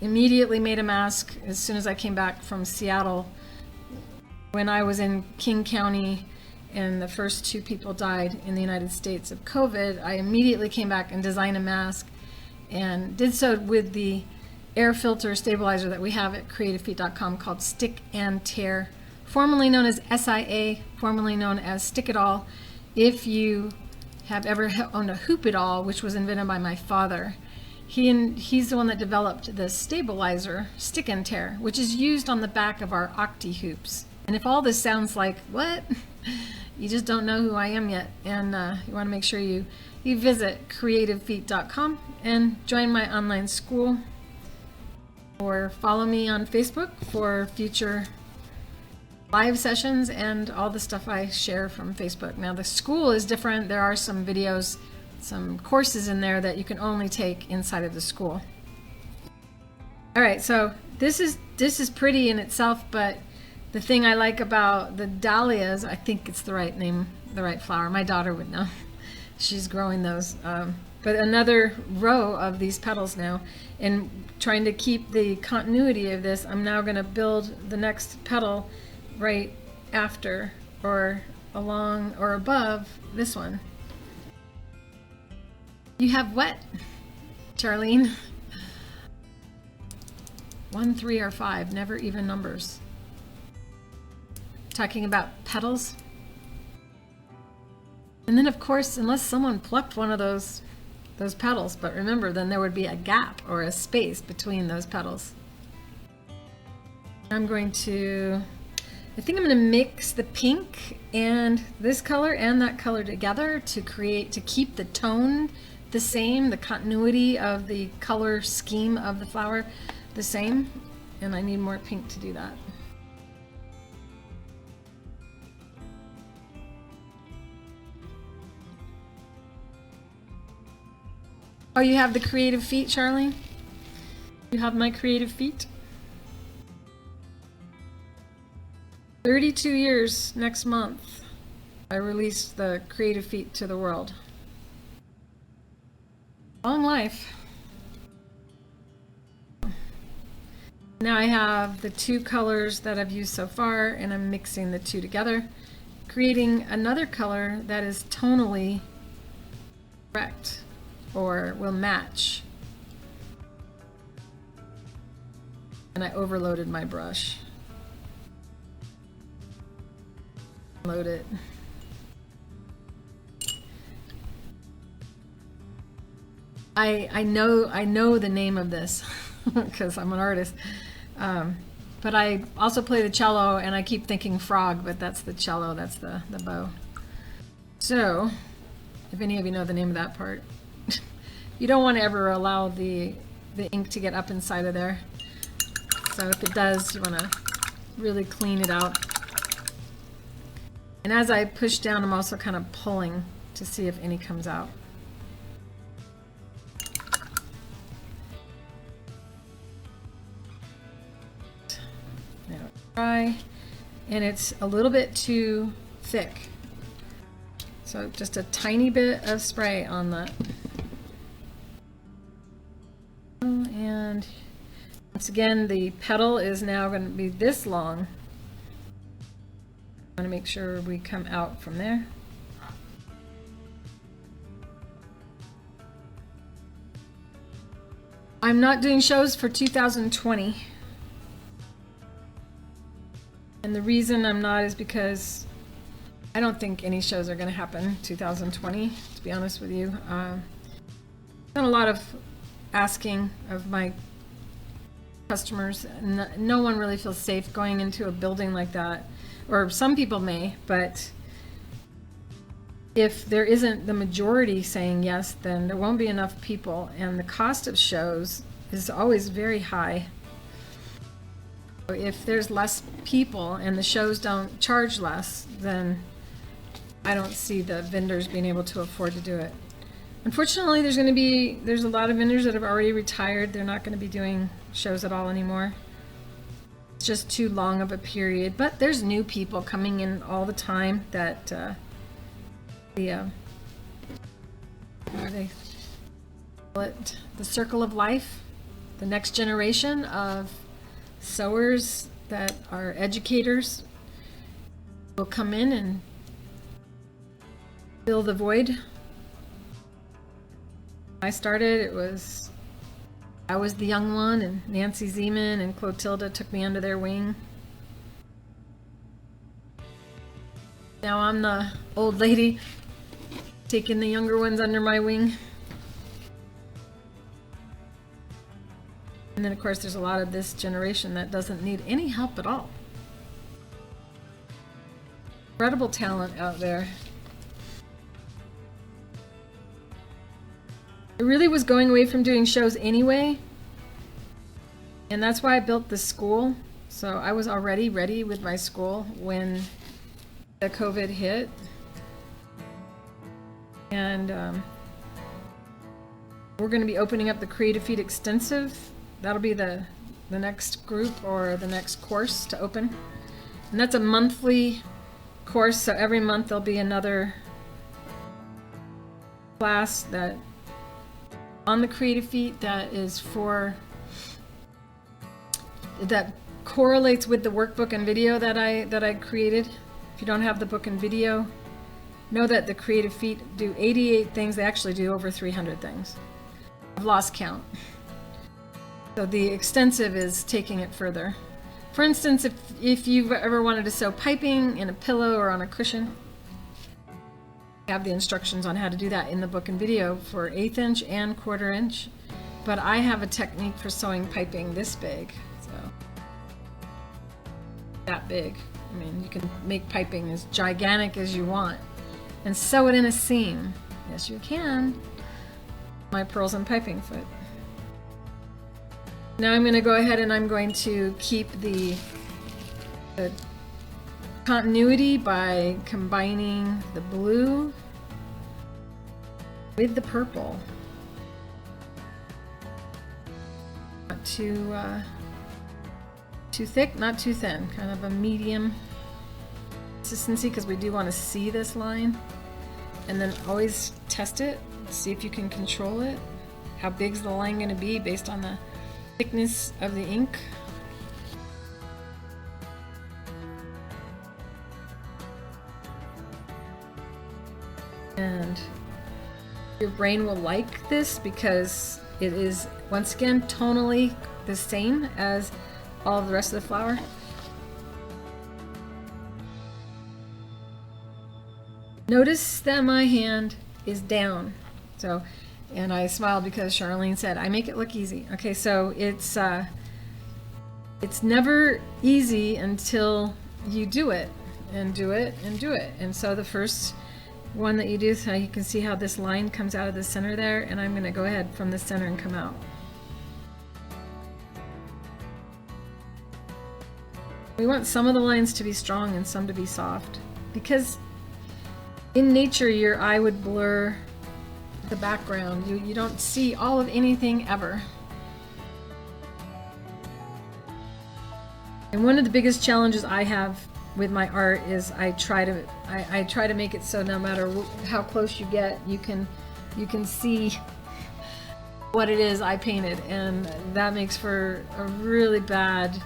immediately made a mask as soon as I came back from Seattle. When I was in King County and the first 2 people died in the United States of COVID, I immediately came back and designed a mask, and did so with the air filter stabilizer that we have at creativefeet.com called Stick and Tear, formerly known as SIA, formerly known as Stick It All. If you have ever owned a Hoop It All, which was invented by my father, he's the one that developed the stabilizer Stick and Tear, which is used on the back of our Octi hoops. And if all this sounds like, what? You just don't know who I am yet, and you want to make sure you visit creativefeet.com and join my online school, or follow me on Facebook for future live sessions and all the stuff I share from Facebook. Now the school is different. There are some videos, some courses in there that you can only take inside of the school. All right, so this is pretty in itself, but the thing I like about the dahlias, I think it's the right name, the right flower. My daughter would know. She's growing those. But another row of these petals now, and trying to keep the continuity of this, I'm now going to build the next petal right after or along or above this one. You have what, Charlene? 1, 3, or 5, never even numbers. Talking about petals. And then of course, unless someone plucked one of those petals, but remember, then there would be a gap or a space between those petals. I think I'm going to mix the pink and this color and that color together to keep the tone the same, the continuity of the color scheme of the flower the same, and I need more pink to do that. Oh, you have the Creative Feet, Charlene? You have my Creative Feet? 32 years next month, I released the Creative Feet to the world. Long life. Now I have the 2 colors that I've used so far, and I'm mixing the 2 together, creating another color that is tonally correct, or will match. And I overloaded my brush. Load it. I know the name of this because I'm an artist, but I also play the cello, and I keep thinking frog, but that's the cello, that's the bow. So if any of you know the name of that part, you don't want to ever allow the ink to get up inside of there. So if it does, you want to really clean it out. And as I push down, I'm also kind of pulling to see if any comes out. dry, and it's a little bit too thick. So just a tiny bit of spray on that. And once again, the petal is now going to be this long. I want to make sure we come out from there. I'm not doing shows for 2020. And the reason I'm not is because I don't think any shows are going to happen 2020, to be honest with you. I've done a lot of asking of my customers. No one really feels safe going into a building like that, or some people may, but if there isn't the majority saying yes, then there won't be enough people, and the cost of shows is always very high. If there's less people and the shows don't charge less, then I don't see the vendors being able to afford to do it. Unfortunately, there's a lot of vendors that have already retired. They're not going to be doing shows at all anymore. It's just too long of a period. But there's new people coming in all the time that what do they call it? The circle of life. The next generation of sewers that are educators will come in and fill the void. I started, I was the young one, and Nancy Zeman and Clotilda took me under their wing. Now I'm the old lady taking the younger ones under my wing. And then of course there's a lot of this generation that doesn't need any help at all. Incredible talent out there. I really was going away from doing shows anyway, and that's why I built this school. So I was already ready with my school when the COVID hit. And we're going to be opening up the Creative Feed Extensive. That'll be the next group or the next course to open. And that's a monthly course, so every month there'll be another class that on the Creative Feed that correlates with the workbook and video that I created. If you don't have the book and video, know that the Creative Feet do 88 things. They actually do over 300 things. I've lost count. So the extensive is taking it further. For instance, if you've ever wanted to sew piping in a pillow or on a cushion, I have the instructions on how to do that in the book and video for 1/8 inch and 1/4 inch. But I have a technique for sewing piping this big, so that big. I mean, you can make piping as gigantic as you want and sew it in a seam. Yes, you can. My pearls and piping foot. Now I'm going to go ahead and I'm going to keep the continuity by combining the blue with the purple. Not too thick, not too thin, kind of a medium consistency, because we do want to see this line. And then always test it, see if you can control it. How big's the line going to be based on the thickness of the ink. And your brain will like this because it is, once again, tonally the same as all of the rest of the flower. Notice that my hand is down. So, and I smiled because Charlene said, I make it look easy. Okay, so it's never easy until you do it and do it and do it. And so the first one that you do, so you can see how this line comes out of the center there, and I'm going to go ahead from the center and come out. We want some of the lines to be strong and some to be soft, because in nature your eye would blur the background. You don't see all of anything ever. And one of the biggest challenges I have with my art is I try to make it so no matter how close you get, you can see what it is I painted, and that makes for a really bad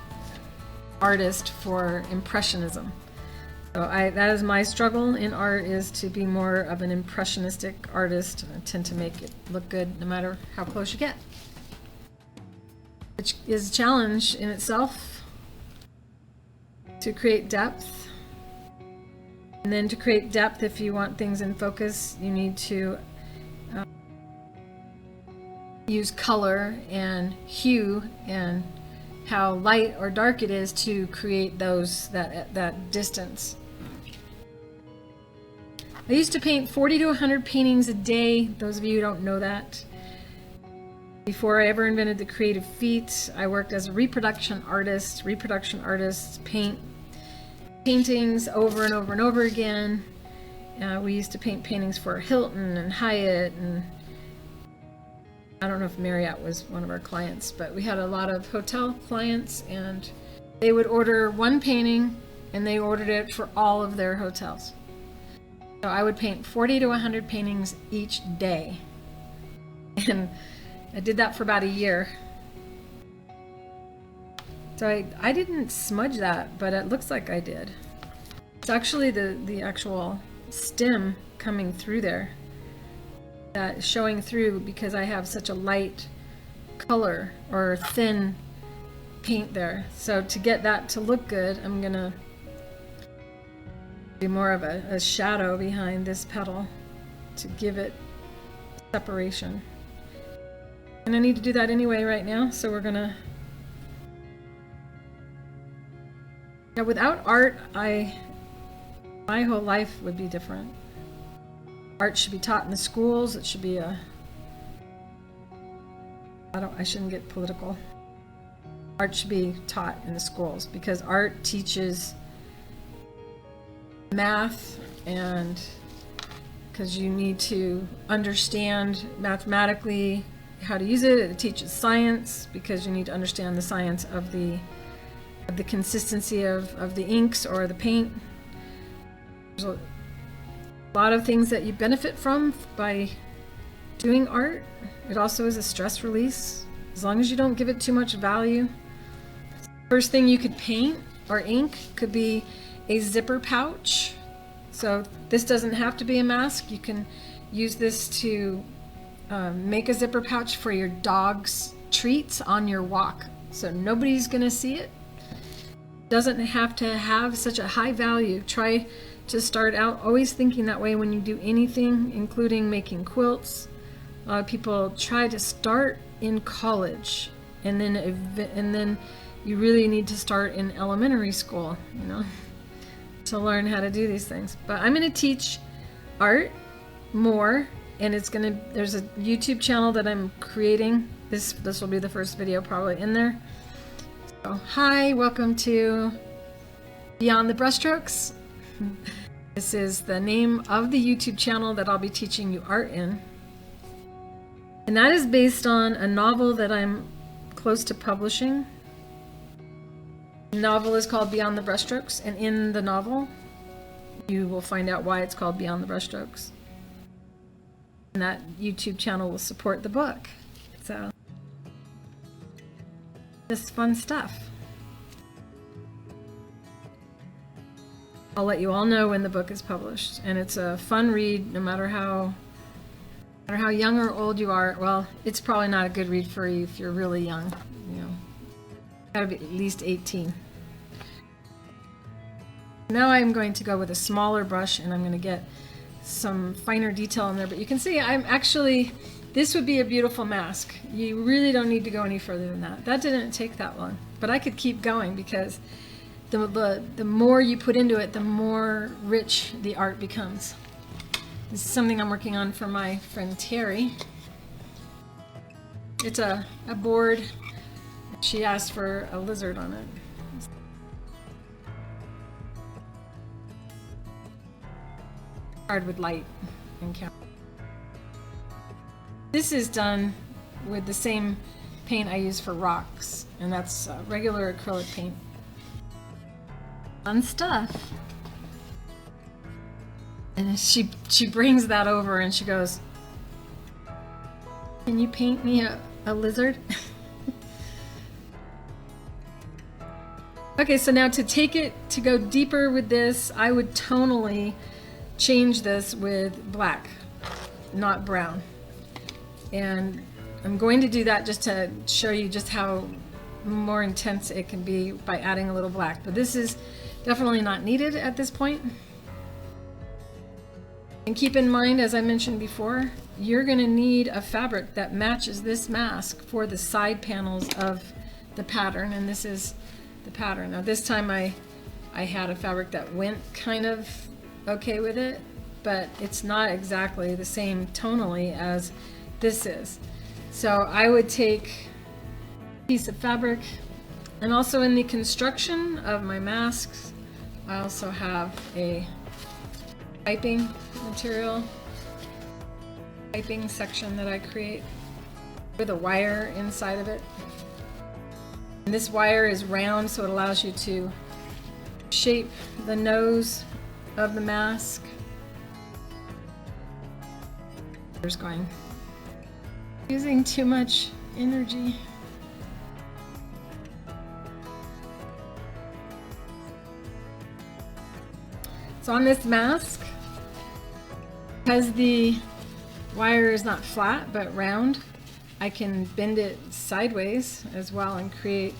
artist for impressionism. So that is my struggle in art, is to be more of an impressionistic artist. I tend to make it look good no matter how close you get, which is a challenge in itself to create depth. And then to create depth, if you want things in focus, you need to use color and hue and how light or dark it is to create that distance. I used to paint 40 to 100 paintings a day. Those of you who don't know that, before I ever invented the creative feat, I worked as a reproduction artist. Reproduction artists paint paintings over and over and over again. We used to paint paintings for Hilton and Hyatt, and I don't know if Marriott was one of our clients, but we had a lot of hotel clients, and they would order one painting and they ordered it for all of their hotels. So I would paint 40 to 100 paintings each day. And I did that for about a year. So I didn't smudge that, but it looks like I did. It's actually the actual stem coming through there, that showing through, because I have such a light color or thin paint there. So to get that to look good, I'm gonna do more of a shadow behind this petal to give it separation. And I need to do that anyway right now, so we're gonna... Yeah, without art, my whole life would be different. Art should be taught in the schools. It should be I shouldn't get political. Art should be taught in the schools, because art teaches math, and because you need to understand mathematically how to use it. It teaches science, because you need to understand the science of the consistency of the inks or the paint. There's a lot of things that you benefit from by doing art. It also is a stress release, as long as you don't give it too much value. First thing you could paint or ink could be a zipper pouch. So this doesn't have to be a mask. You can use this to make a zipper pouch for your dog's treats on your walk, so nobody's gonna see it. Doesn't have to have such a high value. Try to start out always thinking that way when you do anything, including making quilts. A lot of people try to start in college, and then you really need to start in elementary school, to learn how to do these things. But I'm going to teach art more, and there's a YouTube channel that I'm creating. This will be the first video probably in there. So hi, welcome to Beyond the Brushstrokes. This is the name of the YouTube channel that I'll be teaching you art in. And that is based on a novel that I'm close to publishing. The novel is called Beyond the Brushstrokes, and in the novel you will find out why it's called Beyond the Brushstrokes. And that YouTube channel will support the book. So, just fun stuff. I'll let you all know when the book is published, and it's a fun read no matter how young or old you are. Well, it's probably not a good read for you if you're really young. Gotta be at least 18. Now I'm going to go with a smaller brush, and I'm going to get some finer detail in there, but you can see this would be a beautiful mask. You really don't need to go any further than that. That didn't take that long, but I could keep going, because the more you put into it, the more rich the art becomes. This is something I'm working on for my friend Terry. It's a board. She asked for a lizard on it. Hard with light and camera. This is done with the same paint I use for rocks, and that's regular acrylic paint. Fun stuff. And she brings that over and she goes, "Can you paint me a lizard?" Okay, so now to go deeper with this, I would tonally change this with black, not brown. And I'm going to do that just to show you just how more intense it can be by adding a little black. But this is definitely not needed at this point. And keep in mind, as I mentioned before, you're going to need a fabric that matches this mask for the side panels of the pattern. And this is the pattern. Now this time I had a fabric that went kind of okay with it, but it's not exactly the same tonally as this is. So I would take a piece of fabric, and also in the construction of my masks, I also have a piping material, piping section that I create with a wire inside of it. And this wire is round, so it allows you to shape the nose of the mask. There's going. Using too much energy. So on this mask, because the wire is not flat but round, I can bend it sideways as well and create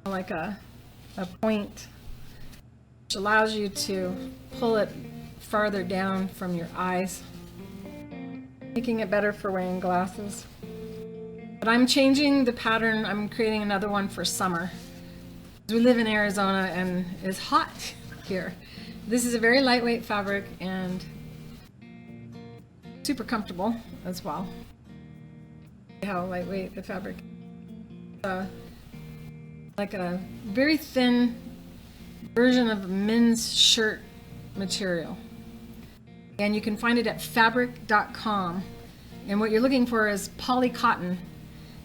like a point, which allows you to pull it farther down from your eyes, making it better for wearing glasses. But I'm changing the pattern. I'm creating another one for summer. We live in Arizona and it's hot here. This is a very lightweight fabric and super comfortable as well. How lightweight the fabric is. Like a very thin version of a men's shirt material. And you can find it at fabric.com. And what you're looking for is polycotton.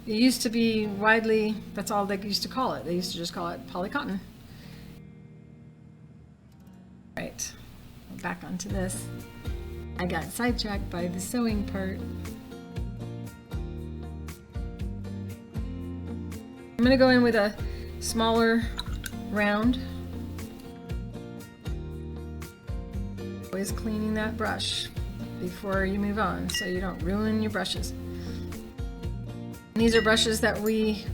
It used to be widely, that's all they used to call it. They used to just call it polycotton. Right, back onto this. I got sidetracked by the sewing part. I'm going to go in with a smaller round. Always cleaning that brush before you move on so you don't ruin your brushes. And these are brushes that we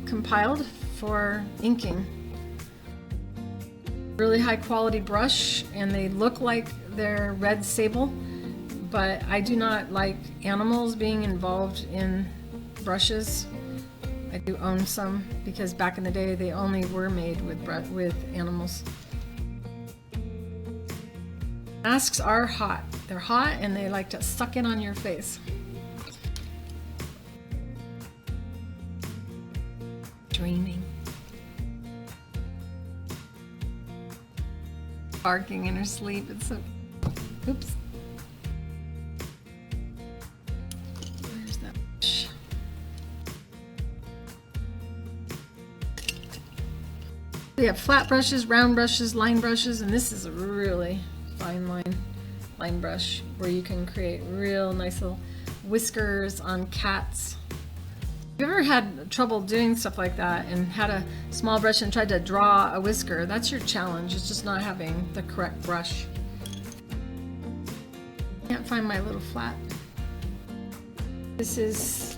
compiled for inking. Really high quality brush, and they look like they're red sable, but I do not like animals being involved in brushes. I do own some because back in the day they only were made with animals. Masks are hot. They're hot and they like to suck in on your face. Dreaming. Barking in her sleep. It's so... Oops. Where's that brush? We have flat brushes, round brushes, line brushes, and this is a really fine line brush where you can create real nice little whiskers on cats. If you've ever had trouble doing stuff like that and had a small brush and tried to draw a whisker, that's your challenge. It's just not having the correct brush. Can't find my little flat. This is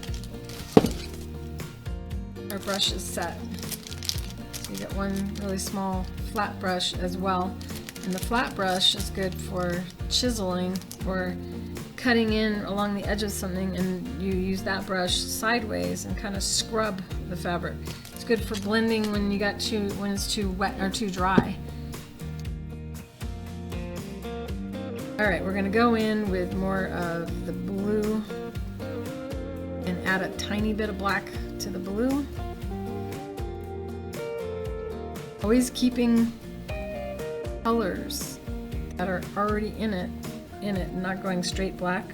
our brushes set. So you get one really small flat brush as well. And the flat brush is good for chiseling or cutting in along the edge of something, and you use that brush sideways and kind of scrub the fabric. It's good for blending when it's too wet or too dry. All right, we're going to go in with more of the blue and add a tiny bit of black to the blue. Always keeping colors that are already in it, not going straight black.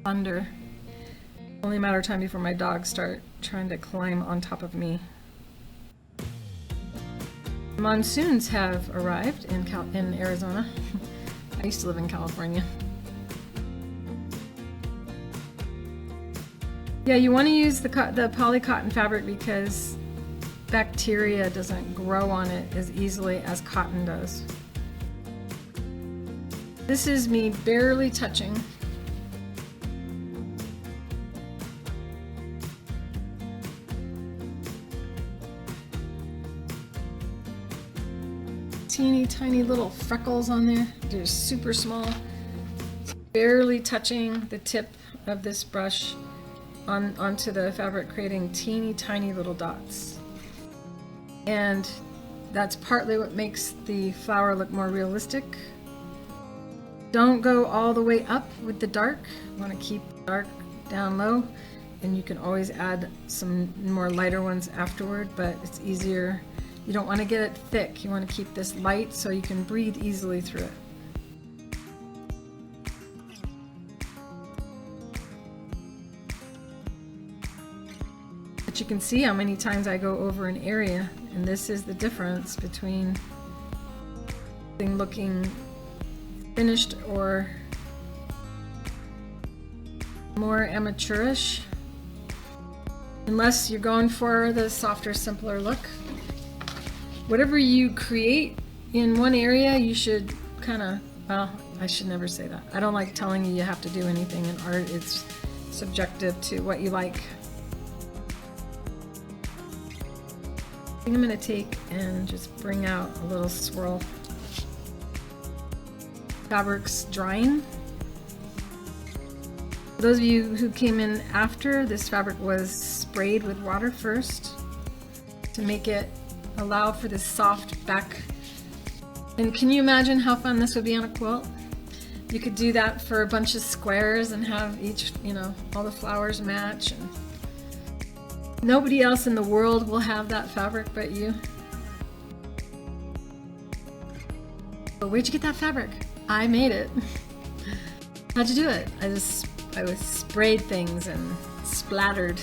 thunder. Only a matter of time before my dogs start trying to climb on top of me. Monsoons have arrived in Arizona. I used to live in California. Yeah, you want to use the poly cotton fabric because bacteria doesn't grow on it as easily as cotton does. This is me barely touching. Teeny tiny little freckles on there. They're super small. Barely touching the tip of this brush onto the fabric, creating teeny tiny little dots. And that's partly what makes the flower look more realistic. Don't go all the way up with the dark. You want to keep dark down low, and you can always add some more lighter ones afterward, but it's easier. You don't want to get it thick. You want to keep this light so you can breathe easily through it. But you can see how many times I go over an area, and this is the difference between something looking finished or more amateurish, unless you're going for the softer, simpler look. Whatever you create in one area, you should kind of, well, I should never say that. I don't like telling you have to do anything in art. It's subjective to what you like. I think I'm going to take and just bring out a little swirl. Fabric's drying. For those of you who came in after, this fabric was sprayed with water first to make it allow for this soft back. And can you imagine how fun this would be on a quilt? You could do that for a bunch of squares and have each, all the flowers match. And nobody else in the world will have that fabric but you. But where'd you get that fabric? I made it. How'd you do it? I was sprayed things and splattered.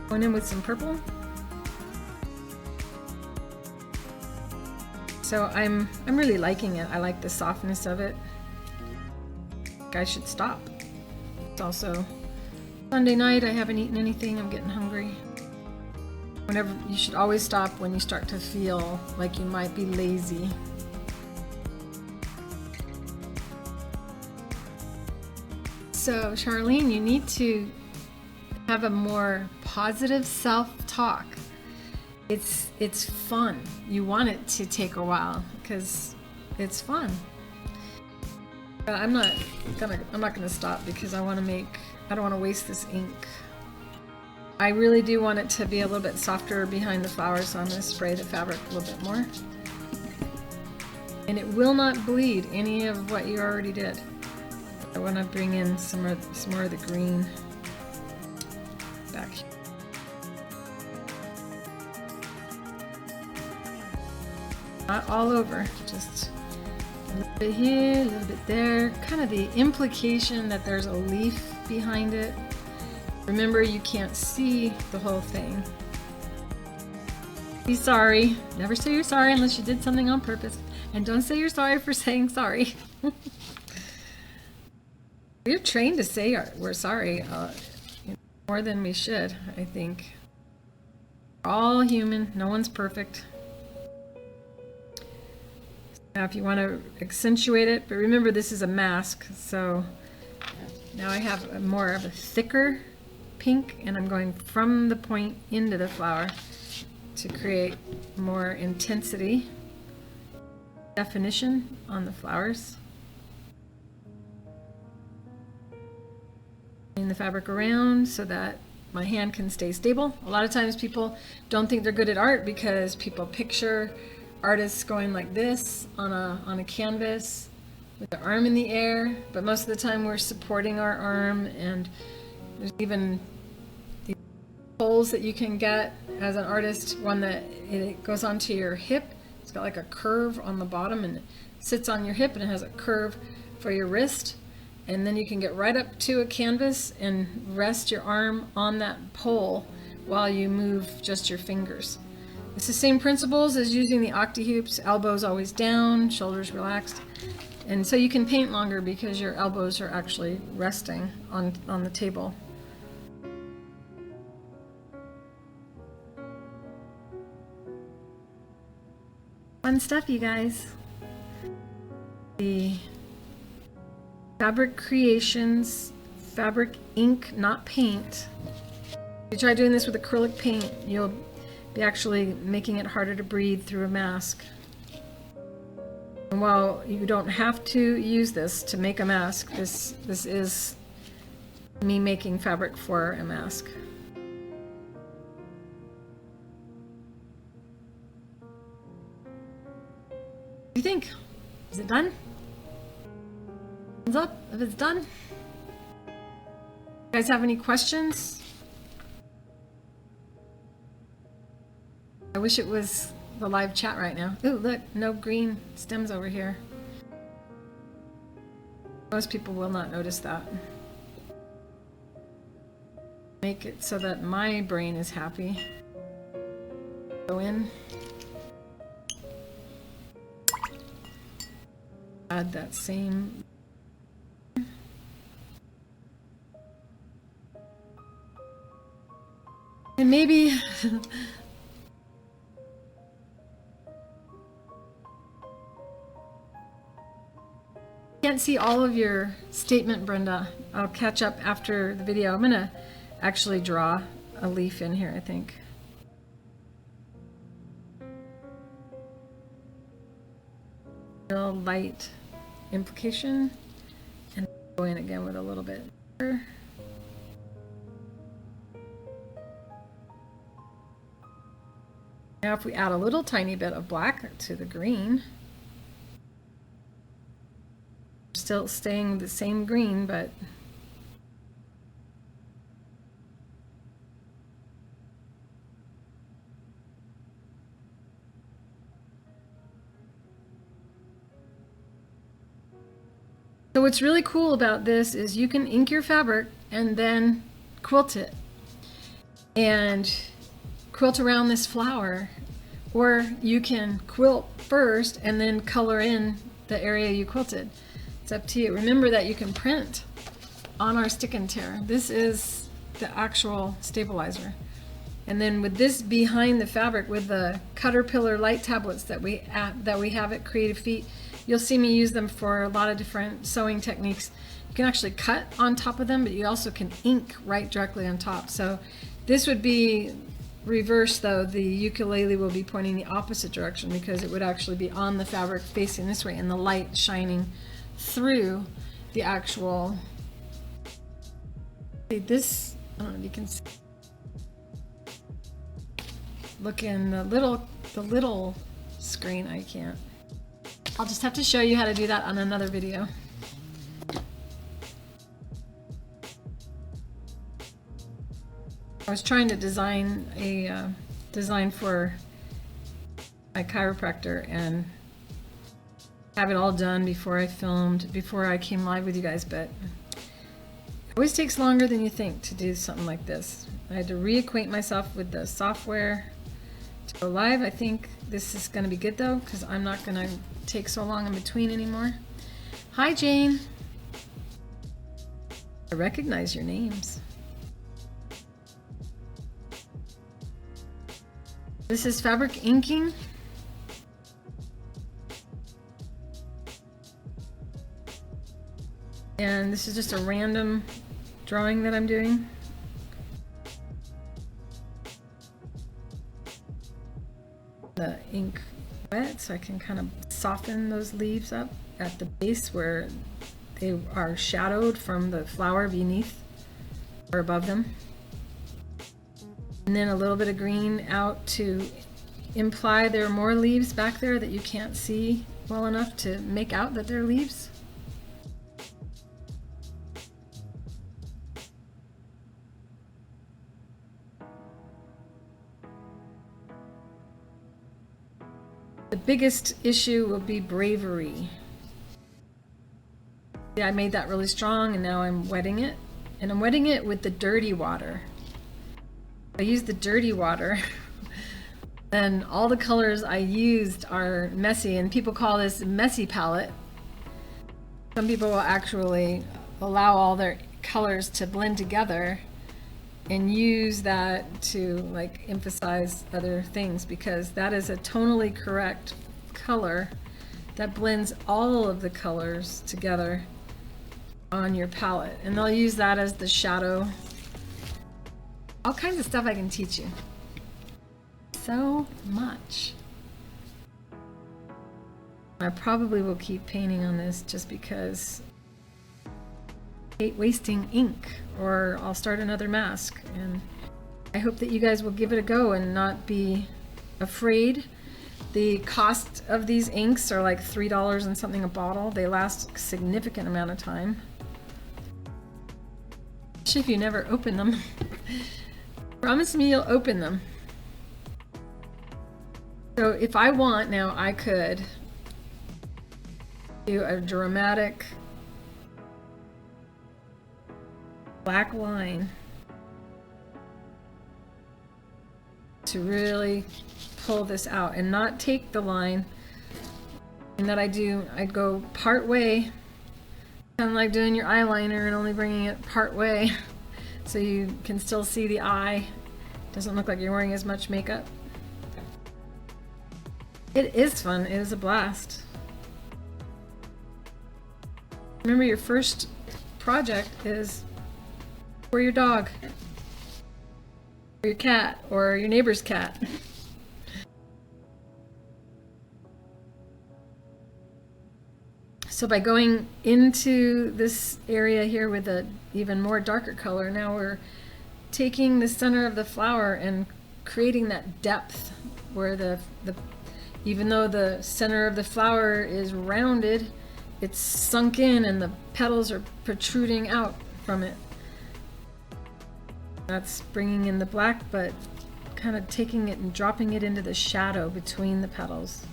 Going in with some purple. So I'm really liking it. I like the softness of it. I should stop. It's also Sunday night. I haven't eaten anything. I'm getting hungry. You should always stop when you start to feel like you might be lazy. So Charlene, you need to have a more positive self-talk. It's fun. You want it to take a while because it's fun. But I'm not gonna stop because I don't want to waste this ink. I really do want it to be a little bit softer behind the flowers, so I'm going to spray the fabric a little bit more. And it will not bleed any of what you already did. I want to bring in some more of the green back here. Not all over, just a little bit here, a little bit there. Kind of the implication that there's a leaf behind it. Remember, you can't see the whole thing. Be sorry. Never say you're sorry unless you did something on purpose. And don't say you're sorry for saying sorry. We're trained to say we're sorry more than we should, I think. We're all human. No one's perfect. Now, if you want to accentuate it, but remember this is a mask, so now I have more of a thicker pink, and I'm going from the point into the flower to create more intensity, definition on the flowers. Bring the fabric around so that my hand can stay stable. A lot of times people don't think they're good at art because people picture artists going like this on a canvas with their arm in the air, but most of the time we're supporting our arm, and there's even poles that you can get as an artist, one that it goes onto your hip It's got like a curve on the bottom, and it sits on your hip, and it has a curve for your wrist. And then you can get right up to a canvas and rest your arm on that pole while you move just your fingers. It's the same principles as using the octahoops, elbows always down, shoulders relaxed. And so you can paint longer because your elbows are actually resting on the table. Fun stuff, you guys. The Fabric Creations fabric ink, not paint. If you try doing this with acrylic paint, you'll be actually making it harder to breathe through a mask. And while you don't have to use this to make a mask, this is me making fabric for a mask. What do you think? Is it done? Thumbs up if it's done. You guys have any questions? I wish it was the live chat right now. Ooh, look, no green stems over here. Most people will not notice that. Make it so that my brain is happy. Go in. Add that same. And maybe can't see all of your statement, Brenda. I'll catch up after the video. I'm gonna actually draw a leaf in here, I think. Real light implication, and go in again with a little bit. Now if we add a little tiny bit of black to the green, still staying the same green, but so what's really cool about this is you can ink your fabric and then quilt it and quilt around this flower, or you can quilt first and then color in the area you quilted. It's up to you. Remember that you can print on our stick and tear. This is the actual stabilizer. And then with this behind the fabric, with the Caterpillar light tablets that we have at Creative Feet, you'll see me use them for a lot of different sewing techniques. You can actually cut on top of them, but you also can ink right directly on top. So this would be reverse, though. The ukulele will be pointing the opposite direction because it would actually be on the fabric facing this way and the light shining through the actual. This, I don't know if you can see. Look in the little screen. I can't. I'll just have to show you how to do that on another video. I was trying to design a design for my chiropractor and have it all done before I came live with you guys, but it always takes longer than you think to do something like this. I had to reacquaint myself with the software to go live. I think this is going to be good though, because I'm not going to take so long in between anymore. Hi Jane. I recognize your names. This is fabric inking. And this is just a random drawing that I'm doing. The ink wet, so I can kind of soften those leaves up at the base where they are shadowed from the flower beneath or above them. And then a little bit of green out to imply there are more leaves back there that you can't see well enough to make out that they're leaves. The biggest issue will be bravery. Yeah, I made that really strong, and now I'm wetting it. And I'm wetting it with the dirty water. I use the dirty water. And all the colors I used are messy, and people call this messy palette. Some people will actually allow all their colors to blend together and use that to like emphasize other things, because that is a tonally correct color that blends all of the colors together on your palette. And they'll use that as the shadow. All kinds of stuff I can teach you. So much. I probably will keep painting on this just because I hate wasting ink, or I'll start another mask. And I hope that you guys will give it a go and not be afraid. The cost of these inks are like $3 and something a bottle. They last a significant amount of time. Especially if you never open them. Promise me you'll open them. So if I want now, I could do a dramatic black line to really pull this out and not take the line. And that I'd go part way, kind of like doing your eyeliner and only bringing it part way so you can still see the eye. Doesn't look like you're wearing as much makeup. It is fun. It is a blast. Remember, your first project is for your dog, or your cat, or your neighbor's cat. So by going into this area here with an even more darker color, now we're taking the center of the flower and creating that depth where even though the center of the flower is rounded, it's sunk in and the petals are protruding out from it. That's bringing in the black, but kind of taking it and dropping it into the shadow between the petals.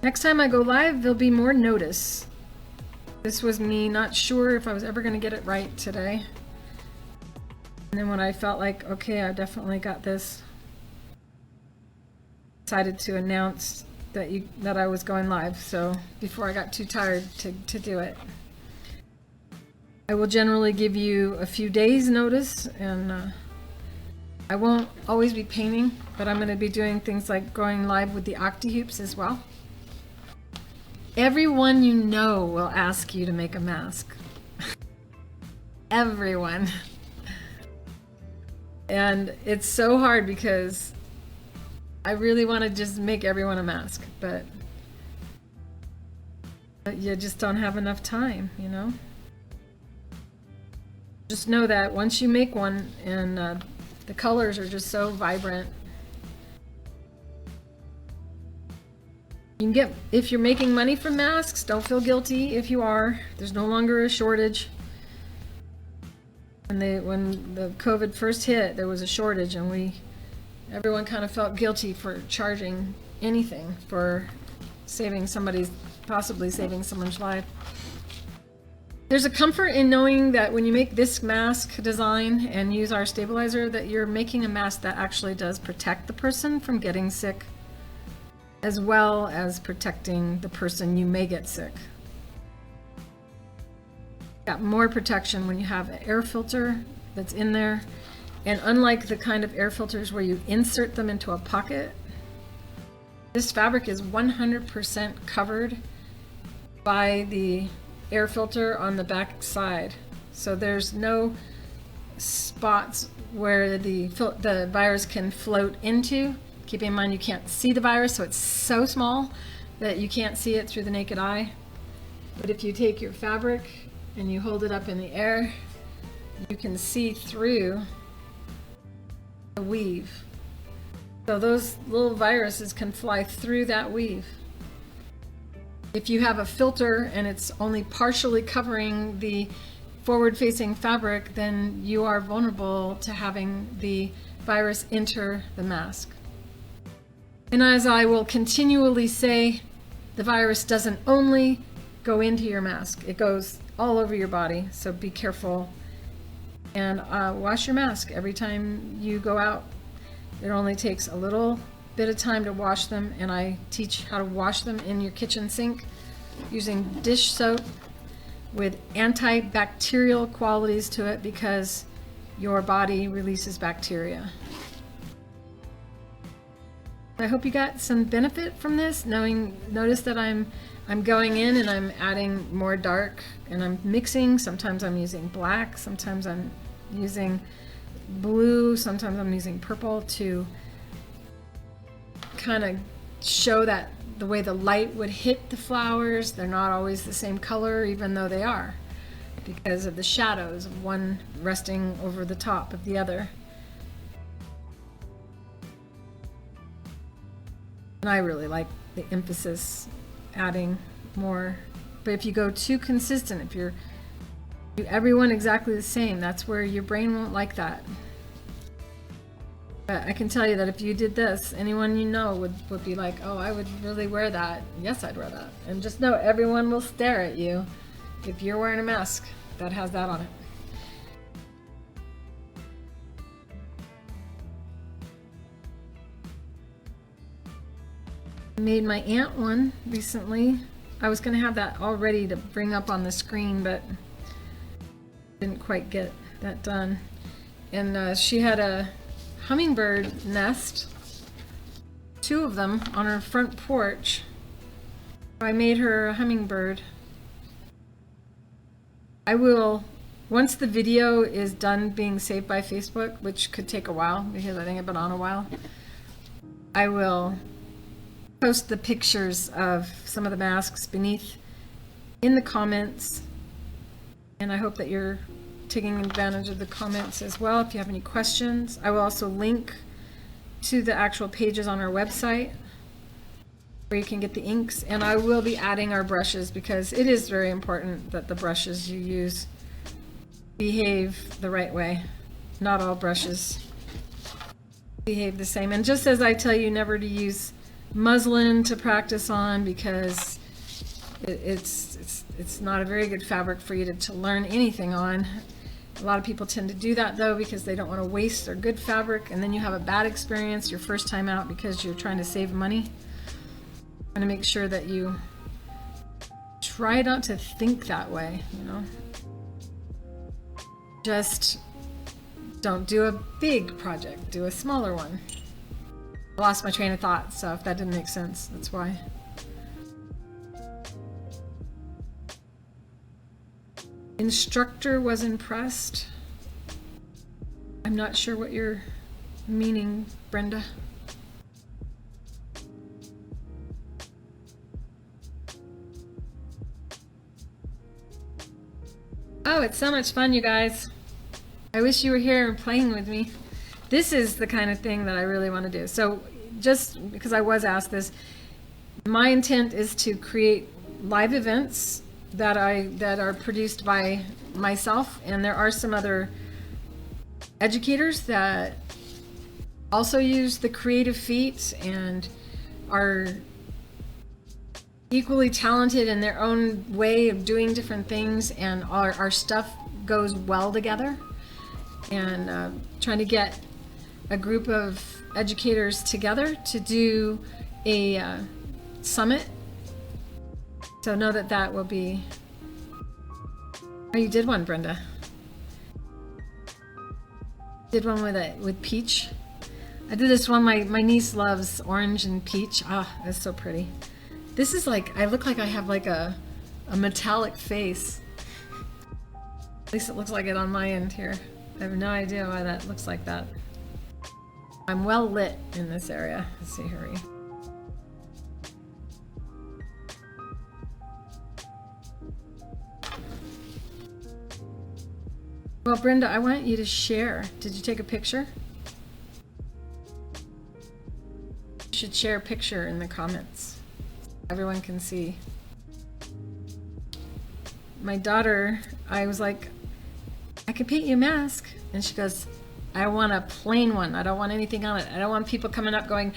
Next time I go live, there'll be more notice. This was me not sure if I was ever going to get it right today. And then when I felt like, okay, I definitely got this, decided to announce that I was going live. So before I got too tired to do it. I will generally give you a few days notice, and I won't always be painting, but I'm going to be doing things like going live with the octahoops as well. Everyone you know will ask you to make a mask. Everyone. And it's so hard because I really want to just make everyone a mask, but you just don't have enough time, you know? Just know that once you make one, and the colors are just so vibrant, you can get, if you're making money from masks, don't feel guilty if you are. There's no longer a shortage. When the COVID first hit, there was a shortage, and everyone kind of felt guilty for charging anything for possibly saving someone's life. There's a comfort in knowing that when you make this mask design and use our stabilizer, that you're making a mask that actually does protect the person from getting sick, as well as protecting the person you may get sick. Got more protection when you have an air filter that's in there. And unlike the kind of air filters where you insert them into a pocket, this fabric is 100% covered by the air filter on the back side. So there's no spots where the virus can float into. Keep in mind you can't see the virus, so it's so small that you can't see it through the naked eye. But if you take your fabric and you hold it up in the air, you can see through the weave. So those little viruses can fly through that weave. If you have a filter and it's only partially covering the forward-facing fabric, then you are vulnerable to having the virus enter the mask. And as I will continually say, the virus doesn't only go into your mask, it goes all over your body, so be careful. And wash your mask every time you go out. It only takes a little bit of time to wash them, and I teach how to wash them in your kitchen sink using dish soap with antibacterial qualities to it, because your body releases bacteria. I hope you got some benefit from this. Notice that I'm going in and I'm adding more dark, and I'm mixing. Sometimes I'm using black, sometimes I'm using blue, sometimes I'm using purple to kind of show that the way the light would hit the flowers, they're not always the same color, even though they are, because of the shadows of one resting over the top of the other. And I really like the emphasis, adding more. But if you go too consistent, if you're do everyone exactly the same, that's where your brain won't like that. But I can tell you that if you did this, anyone you know would be like, oh, I would really wear that. Yes, I'd wear that. And just know everyone will stare at you if you're wearing a mask that has that on it. I made my aunt one recently. I was going to have that all ready to bring up on the screen, but didn't quite get that done. And she had a hummingbird nest, 2 of them, on her front porch. I made her a hummingbird. I will, once the video is done being saved by Facebook, which could take a while because I think I've been on a while, I will post the pictures of some of the masks beneath in the comments, and I hope that you're taking advantage of the comments as well if you have any questions. I will also link to the actual pages on our website where you can get the inks, and I will be adding our brushes because it is very important that the brushes you use behave the right way. Not all brushes behave the same, and just as I tell you never to use muslin to practice on because it's not a very good fabric for you to learn anything on. A lot of people tend to do that though because they don't want to waste their good fabric, and then you have a bad experience your first time out because you're trying to save money. I'm going to make sure that you try not to think that way, you know. Just don't do a big project, do a smaller one. I lost my train of thought, so if that didn't make sense, that's why. Instructor was impressed. I'm not sure what you're meaning, Brenda. Oh, it's so much fun, you guys. I wish you were here and playing with me. This is the kind of thing that I really want to do. So just because I was asked this, my intent is to create live events that are produced by myself, and there are some other educators that also use the creative feet and are equally talented in their own way of doing different things, and our stuff goes well together. And trying to get a group of educators together to do a summit. So know that that will be. Oh, you did one, Brenda. Did one with peach. I did this one. My niece loves orange and peach. Ah, that's so pretty. This is like, I look like I have like a metallic face. At least it looks like it on my end here. I have no idea why that looks like that. I'm well lit in this area. Let's see, hurry. Well, Brenda, I want you to share. Did you take a picture? You should share a picture in the comments. Everyone can see. my daughter, I was like, I could paint you a mask. And she goes, I want a plain one. I don't want anything on it. I don't want people coming up going,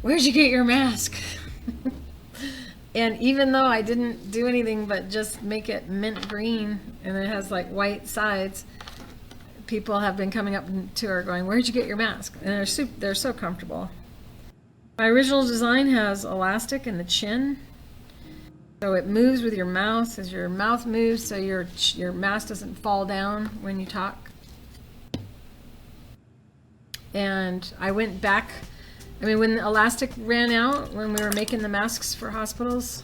where'd you get your mask? And even though I didn't do anything but just make it mint green and it has like white sides, people have been coming up to her going, where'd you get your mask? And they're so comfortable. My original design has elastic in the chin. So it moves with your mouth as your mouth moves, so your mask doesn't fall down when you talk. And I went back, I mean, when the elastic ran out, when we were making the masks for hospitals,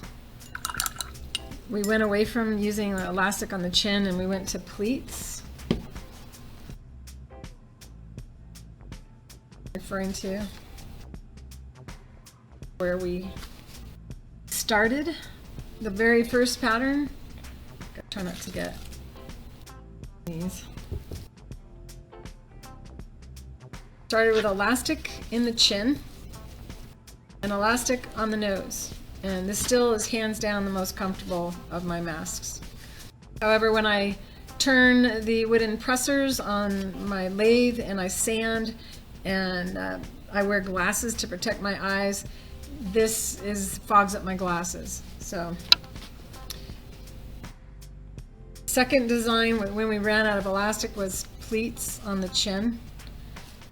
we went away from using the elastic on the chin and we went to pleats. Referring to where we started. The very first pattern, gotta try not to get these. Started with elastic in the chin and elastic on the nose. And this still is hands down the most comfortable of my masks. However, when I turn the wooden pressers on my lathe and I sand and I wear glasses to protect my eyes, this fogs up my glasses. So, second design when we ran out of elastic was pleats on the chin.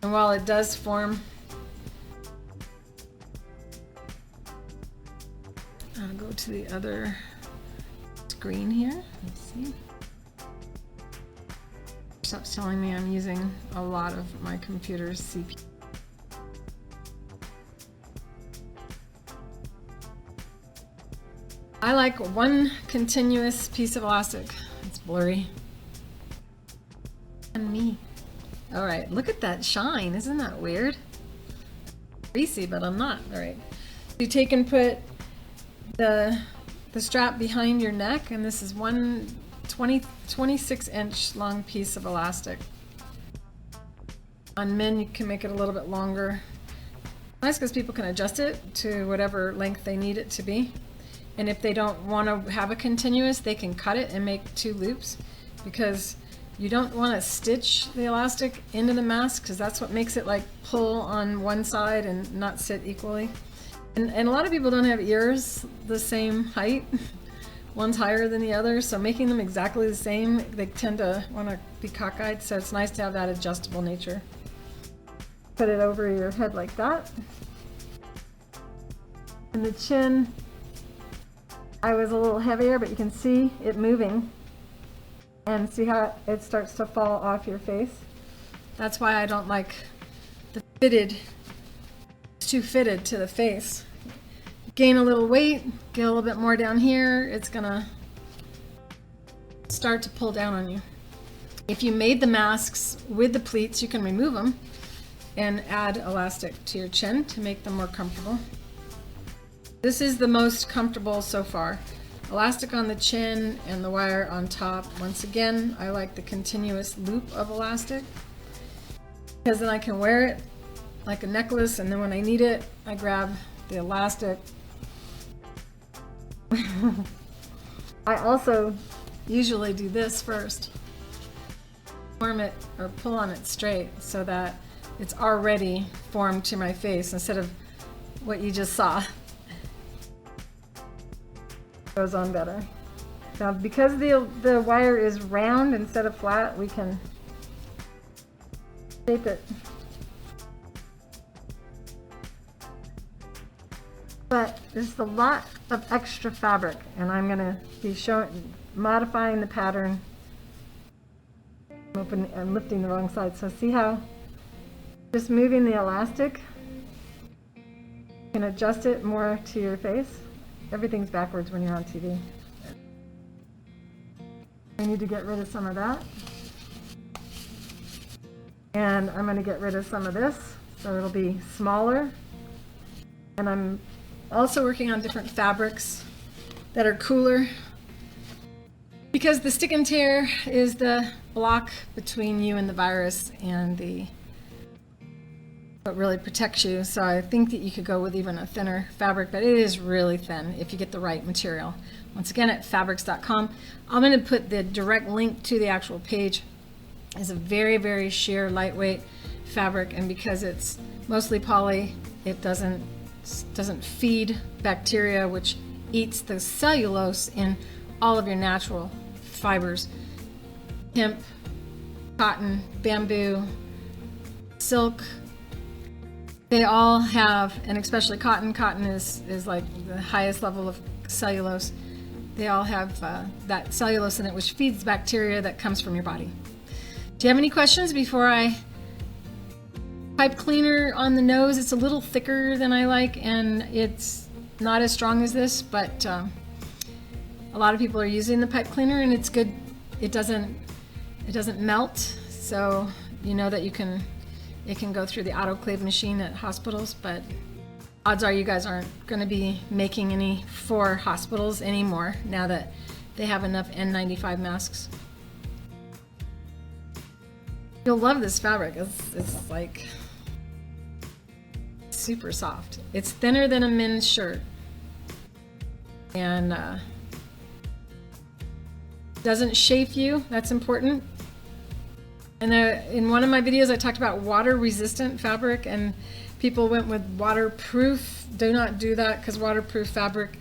And while it does form, I'll go to the other screen here. Let's see. Stops telling me I'm using a lot of my computer's CPU. I like one continuous piece of elastic. It's blurry. And me. All right, look at that shine. Isn't that weird? Greasy, but I'm not. All right. You take and put the strap behind your neck, and this is 26-inch long piece of elastic. On men, you can make it a little bit longer. Nice because people can adjust it to whatever length they need it to be. And if they don't want to have a continuous, they can cut it and make 2 loops, because you don't want to stitch the elastic into the mask, because that's what makes it like pull on one side and not sit equally. And a lot of people don't have ears the same height. One's higher than the other, so making them exactly the same, they tend to want to be cockeyed, so it's nice to have that adjustable nature. Put it over your head like that. And the chin, I was a little heavier, but you can see it moving. And see how it starts to fall off your face? That's why I don't like the fitted. It's too fitted to the face. Gain a little weight, get a little bit more down here, it's gonna start to pull down on you. If you made the masks with the pleats, you can remove them and add elastic to your chin to make them more comfortable. This is the most comfortable so far. Elastic on the chin and the wire on top. Once again, I like the continuous loop of elastic, because then I can wear it like a necklace, and then when I need it, I grab the elastic. I also usually do this first. Form it or pull on it straight so that it's already formed to my face instead of what you just saw. Goes on better. Now, because the wire is round instead of flat, we can shape it. But there's a lot of extra fabric, and I'm going to be modifying the pattern. I'm lifting the wrong side, so see how just moving the elastic, you can adjust it more to your face. Everything's backwards when you're on TV. I need to get rid of some of that. And I'm going to get rid of some of this, so it'll be smaller. And I'm also working on different fabrics that are cooler, because the stick and tear is the block between you and the virus and the what really protects you. So I think that you could go with even a thinner fabric, but it is really thin if you get the right material. Once again, at fabrics.com. I'm going to put the direct link to the actual page. It's a very, very sheer, lightweight fabric, and because it's mostly poly, it doesn't feed bacteria, which eats the cellulose in all of your natural fibers. Hemp, cotton, bamboo, silk, they all have, and especially cotton is like the highest level of cellulose. They all have that cellulose in it, which feeds bacteria that comes from your body. Do you have any questions before I pipe cleaner on the nose? It's a little thicker than I like, and it's not as strong as this, but a lot of people are using the pipe cleaner, and it's good. It doesn't melt, so you know that it can go through the autoclave machine at hospitals, but odds are you guys aren't going to be making any for hospitals anymore now that they have enough N95 masks. You'll love this fabric. It's like super soft. It's thinner than a men's shirt, and doesn't chafe you. That's important. And in one of my videos, I talked about water-resistant fabric, and people went with waterproof. Do not do that, because waterproof fabric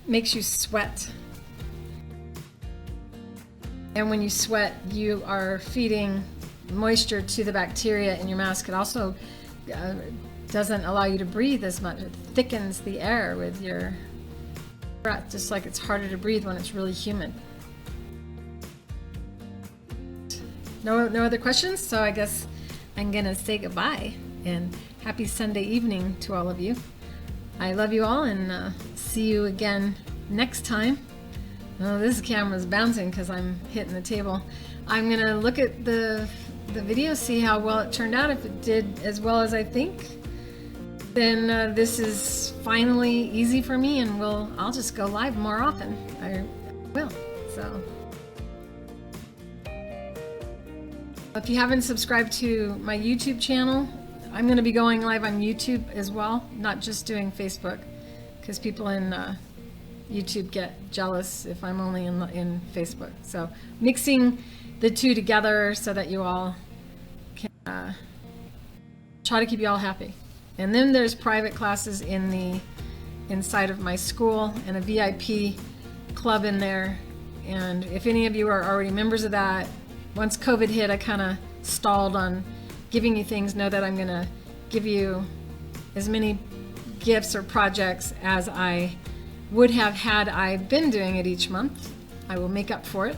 makes you sweat. And when you sweat, you are feeding moisture to the bacteria in your mask. It also doesn't allow you to breathe as much. It thickens the air with your breath, just like it's harder to breathe when it's really humid. No other questions, so I guess I'm gonna say goodbye and happy Sunday evening to all of you. I love you all, and see you again next time. Oh, this camera's bouncing because I'm hitting the table. I'm gonna look at the video, see how well it turned out. If it did as well as I think, then this is finally easy for me, and I'll just go live more often. I will. So if you haven't subscribed to my YouTube channel, I'm going to be going live on YouTube as well, not just doing Facebook, because people in YouTube get jealous if I'm only in Facebook. So mixing the two together so that you all can try to keep you all happy. And then there's private classes inside of my school, and a VIP club in there. And if any of you are already members of that, once COVID hit, I kind of stalled on giving you things. Know that I'm going to give you as many gifts or projects as I would have had I been doing it each month. I will make up for it.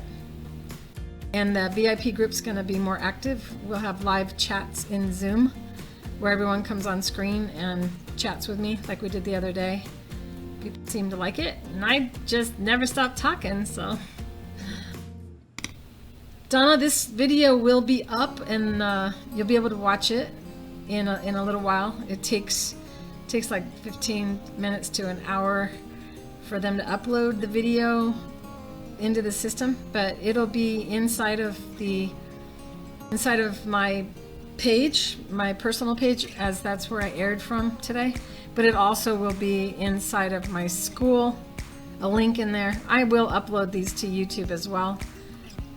And the VIP group's going to be more active. We'll have live chats in Zoom where everyone comes on screen and chats with me like we did the other day. People seem to like it, and I just never stop talking, so. Donna, this video will be up, and you'll be able to watch it in a little while. It takes like 15 minutes to an hour for them to upload the video into the system, but it'll be inside of my page, my personal page, as that's where I aired from today. But it also will be inside of my school, a link in there. I will upload these to YouTube as well,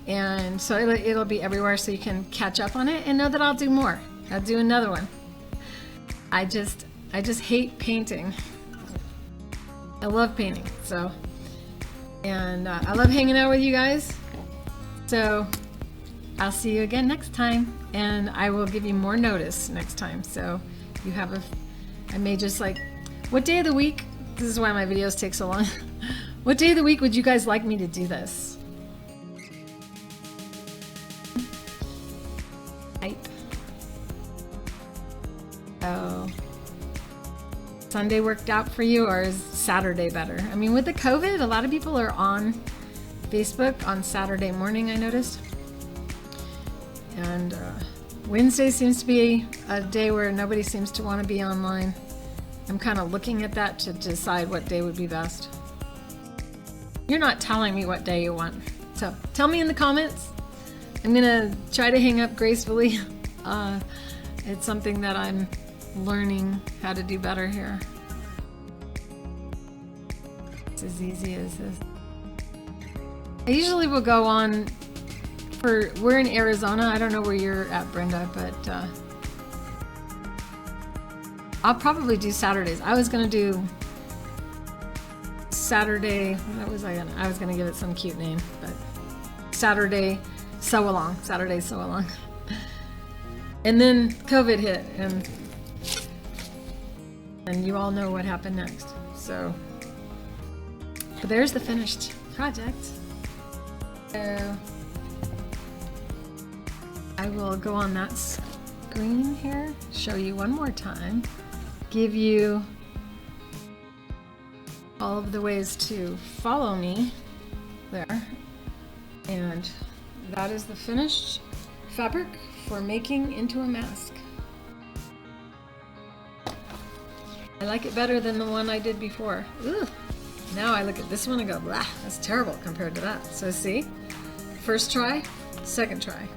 and so it'll be everywhere, so you can catch up on it and know that I'll do more. I'll do another one. I just hate painting. I love painting, so, and I love hanging out with you guys. So I'll see you again next time, and I will give you more notice next time. So you have I may just like, what day of the week? This is why my videos take so long. What day of the week would you guys like me to do this? Oh, Sunday worked out for you, or is Saturday better? I mean, with the COVID, a lot of people are on Facebook on Saturday morning, I noticed. And Wednesday seems to be a day where nobody seems to want to be online. I'm kind of looking at that to decide what day would be best. You're not telling me what day you want, so tell me in the comments. I'm gonna try to hang up gracefully. It's something that I'm learning how to do better here. It's as easy as this. I usually will go on we're in Arizona. I don't know where you're at, Brenda, but I'll probably do Saturdays. I was gonna do Saturday, what was I was gonna give it some cute name, but Saturday sew along. And then COVID hit, and you all know what happened next. So, but there's the finished project. So I will go on that screen here, show you one more time, give you all of the ways to follow me there. And that is the finished fabric for making into a mask. I like it better than the one I did before. Ooh. Now I look at this one and go, blah, that's terrible compared to that. So see, first try, second try.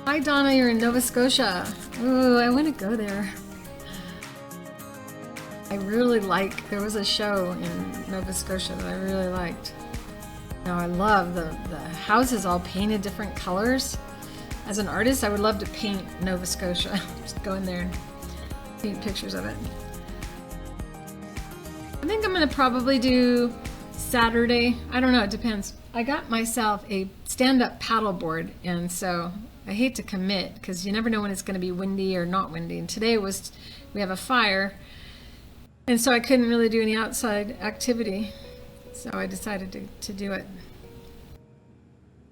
Hi Donna, you're in Nova Scotia. Ooh, I want to go there. I really there was a show in Nova Scotia that I really liked. Now I love the houses all painted different colors. As an artist, I would love to paint Nova Scotia. Just go in there and paint pictures of it. I think I'm gonna probably do Saturday. I don't know, it depends. I got myself a stand-up paddle board, and so I hate to commit because you never know when it's gonna be windy or not windy. And today we have a fire, and so I couldn't really do any outside activity. So I decided to do it.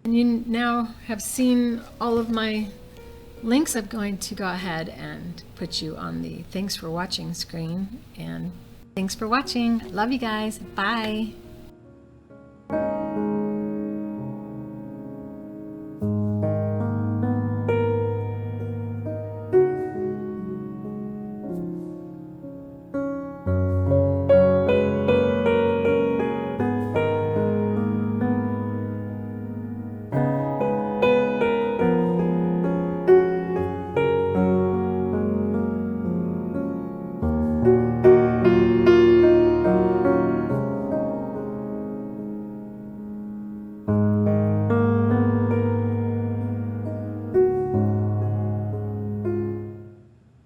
And you now have seen all of my links. I'm going to go ahead and put you on the thanks for watching screen. And thanks for watching. Love you guys. Bye.